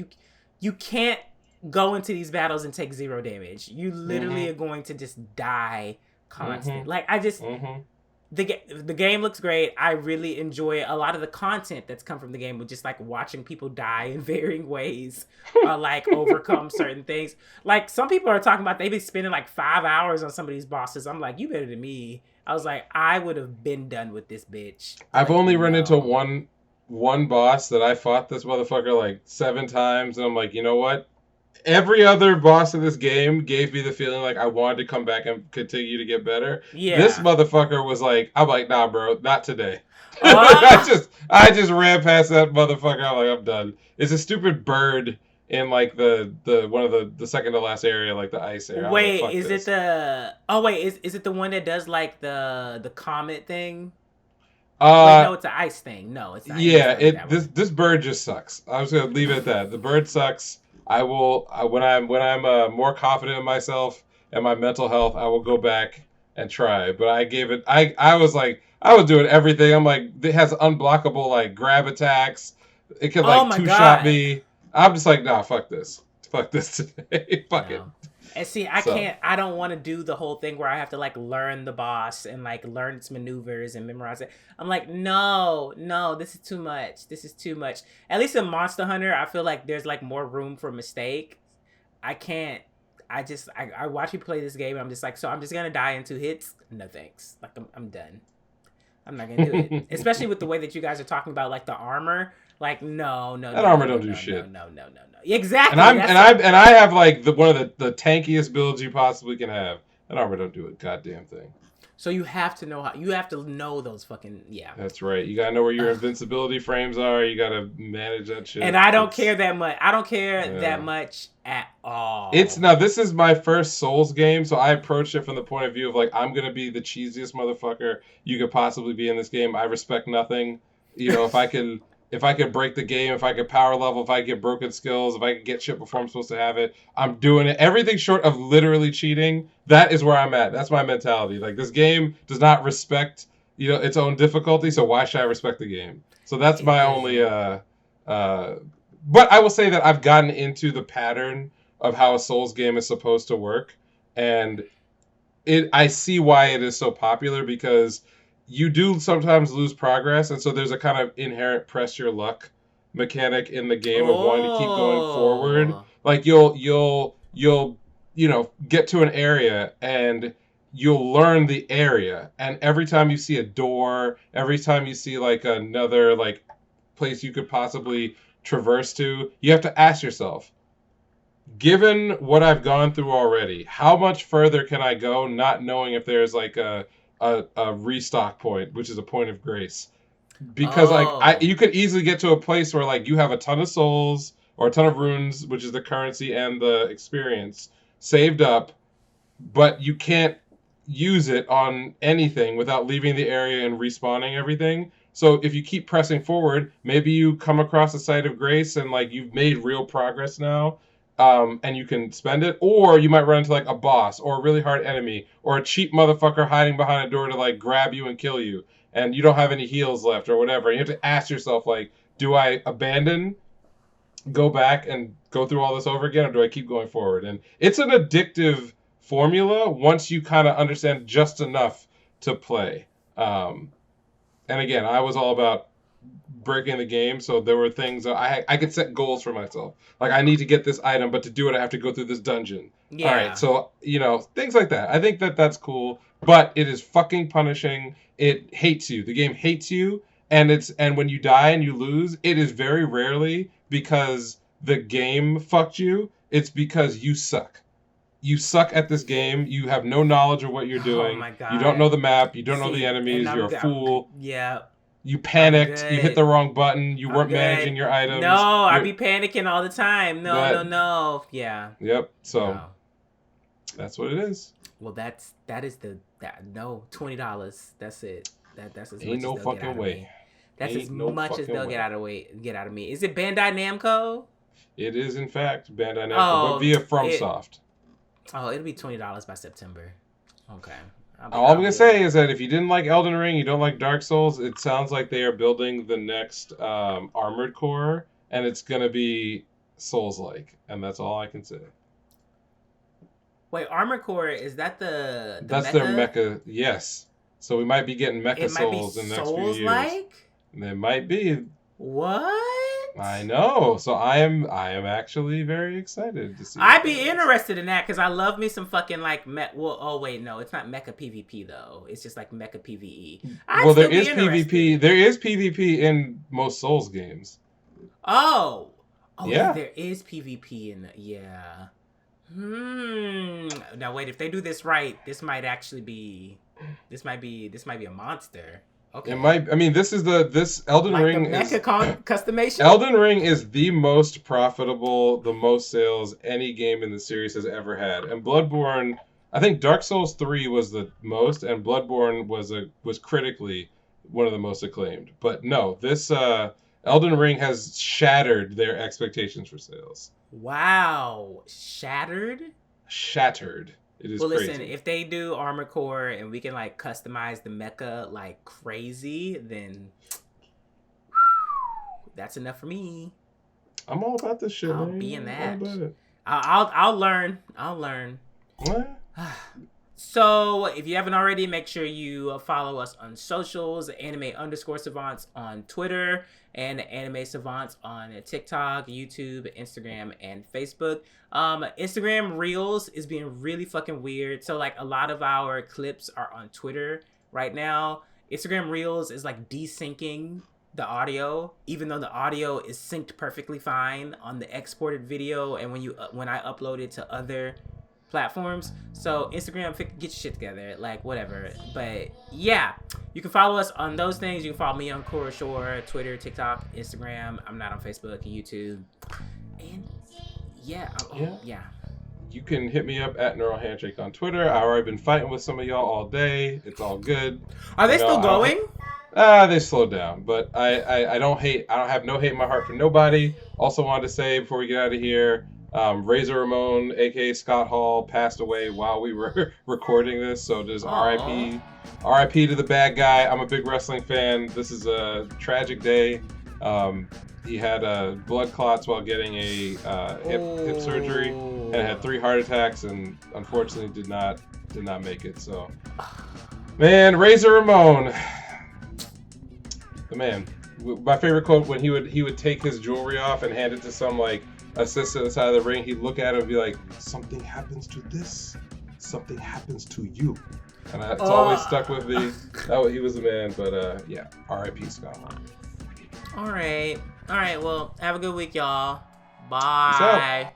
you can't go into these battles and take 0 damage. You literally are going to just die constantly. Like, I just the game looks great. I really enjoy a lot of the content that's come from the game with just like watching people die in varying ways, like overcome certain things. Like, some people are talking about they've been spending like 5 hours on some of these bosses. I'm like, you better than me. I was like, I would have been done with this bitch. I've only run into one boss that I fought this motherfucker like 7 times, and I'm like, you know what? Every other boss in this game gave me the feeling like I wanted to come back and continue to get better. Yeah. This motherfucker was like, I'm like, nah, bro, not today. I just ran past that motherfucker. I'm like, I'm done. It's a stupid bird in like the one of the second to last area, like the ice area. Wait, is it the one that does like the comet thing? No, it's an ice thing. No, it's not. Yeah, this bird just sucks. I'm just gonna leave it at that. The bird sucks. I will when I'm more confident in myself and my mental health, I will go back and try. But I gave it. I was like, I was doing everything. I'm like, it has unblockable like grab attacks. It can like 2-shot me. I'm just like, nah, fuck this today. Fuck it. And see, I don't want to do the whole thing where I have to like learn the boss and like learn its maneuvers and memorize it. I'm like, no, this is too much. At least in Monster Hunter, I feel like there's like more room for mistake. I can't. I watch you play this game. And I'm just like, so I'm just gonna die in 2 hits. No thanks. Like I'm done. I'm not gonna do it. Especially with the way that you guys are talking about like the armor. Like no, no, That no, no, armor no, don't do no, no, shit. no, no, no, no. Exactly. And I have like one of the tankiest builds you possibly can have. That armor don't do a goddamn thing. So you have to know those fucking That's right. You gotta know where your invincibility frames are. You gotta manage that shit. And I don't care that much. I don't care that much at all. This is my first Souls game, so I approached it from the point of view of like I'm gonna be the cheesiest motherfucker you could possibly be in this game. I respect nothing. You know, if I could break the game, if I could power level, if I could get broken skills, if I could get shit before I'm supposed to have it, I'm doing it. Everything short of literally cheating, that is where I'm at. That's my mentality. Like, this game does not respect, its own difficulty, so why should I respect the game? So that's my only, but I will say that I've gotten into the pattern of how a Souls game is supposed to work, and I see why it is so popular, because you do sometimes lose progress, and so there's a kind of inherent press your luck mechanic in the game of wanting to keep going forward. Like you'll get to an area and you'll learn the area, and every time you see a door, every time you see like another like place you could possibly traverse to, you have to ask yourself, given what I've gone through already, how much further can I go, not knowing if there's like a restock point, which is a point of grace? Because you could easily get to a place where like you have a ton of souls or a ton of runes, which is the currency and the experience, saved up, but you can't use it on anything without leaving the area and respawning everything. So if you keep pressing forward, maybe you come across a site of grace and like you've made real progress now, and you can spend it, or you might run into like a boss or a really hard enemy or a cheap motherfucker hiding behind a door to like grab you and kill you, and you don't have any heals left or whatever. And you have to ask yourself, like, do I abandon, go back and go through all this over again, or do I keep going forward? And it's an addictive formula once you kind of understand just enough to play. And again, I was all about breaking the game, so there were things that I could set goals for myself. Like, I need to get this item, but to do it, I have to go through this dungeon. Yeah. All right, so, things like that. I think that that's cool, but it is fucking punishing. It hates you. The game hates you, and when you die and you lose, it is very rarely because the game fucked you. It's because you suck. You suck at this game. You have no knowledge of what you're doing. Oh my God. You don't know the map. You don't know the enemies. You're a fool. Yeah. You panicked. You hit the wrong button. You weren't managing your items. No, I be panicking all the time. No. Yeah. Yep. So that's what it is. Well, that is no $20. That's it. That's as ain't much no as fucking way. That's as much as they'll get out of me. Is it Bandai Namco? It is in fact Bandai Namco, but via FromSoft. It'll be $20 by September. Okay. All I'm going to say is that if you didn't like Elden Ring, you don't like Dark Souls, it sounds like they are building the next Armored Core, and it's going to be Souls-like, and that's all I can say. Wait, Armored Core, is that that's mecha? Their mecha, yes. So we might be getting Mecha Souls in the next few years. Souls-like? It might be. What? I know. So I am actually very excited to see. I'd be interested in that because I love me some fucking like it's not mecha PvP though. It's just like mecha PvE. There is PvP. There is PvP in most Souls games. Oh yeah. There is PvP in yeah. Now wait, if they do this right, this might be a monster. Okay. It might. I mean, this Elden Ring is customation. Elden Ring is the most profitable, the most sales any game in the series has ever had. And Bloodborne, I think Dark Souls 3 was the most, and Bloodborne was critically one of the most acclaimed. But no, this Elden Ring has shattered their expectations for sales. Wow, shattered. It is crazy. Listen, if they do Armored Core and we can like customize the mecha like crazy, then that's enough for me. I'm all about this shit. I'll be in that. I'll learn. What? So, if you haven't already, make sure you follow us on socials, anime_savants on Twitter, and anime savants on TikTok, YouTube, Instagram, and Facebook. Instagram Reels is being really fucking weird. So, like, a lot of our clips are on Twitter right now. Instagram Reels is like desyncing the audio, even though the audio is synced perfectly fine on the exported video, and when I upload it to other platforms. So Instagram, get your shit together, like whatever. But yeah, you can follow us on those things. You can follow me on Cora Shore, Twitter, TikTok, Instagram. I'm not on Facebook and YouTube. And yeah. You can hit me up at Neural Handshake on Twitter. I've already been fighting with some of y'all all day. It's all good. Are they still going? They slowed down, but I don't hate. I don't have no hate in my heart for nobody. Also wanted to say before we get out of here, Razor Ramon, aka Scott Hall, passed away while we were recording this. So there's RIP to the bad guy. I'm a big wrestling fan. This is a tragic day. He had blood clots while getting a hip surgery, and had 3 heart attacks, and unfortunately did not make it. So, man, Razor Ramon, the man. My favorite quote, when he would take his jewelry off and hand it to some like assistant at the side of the ring, he'd look at him and be like, "Something happens to this, something happens to you," and it's always stuck with me. He was the man. But yeah, R.I.P. Scott. All right. Well, have a good week, y'all. Bye.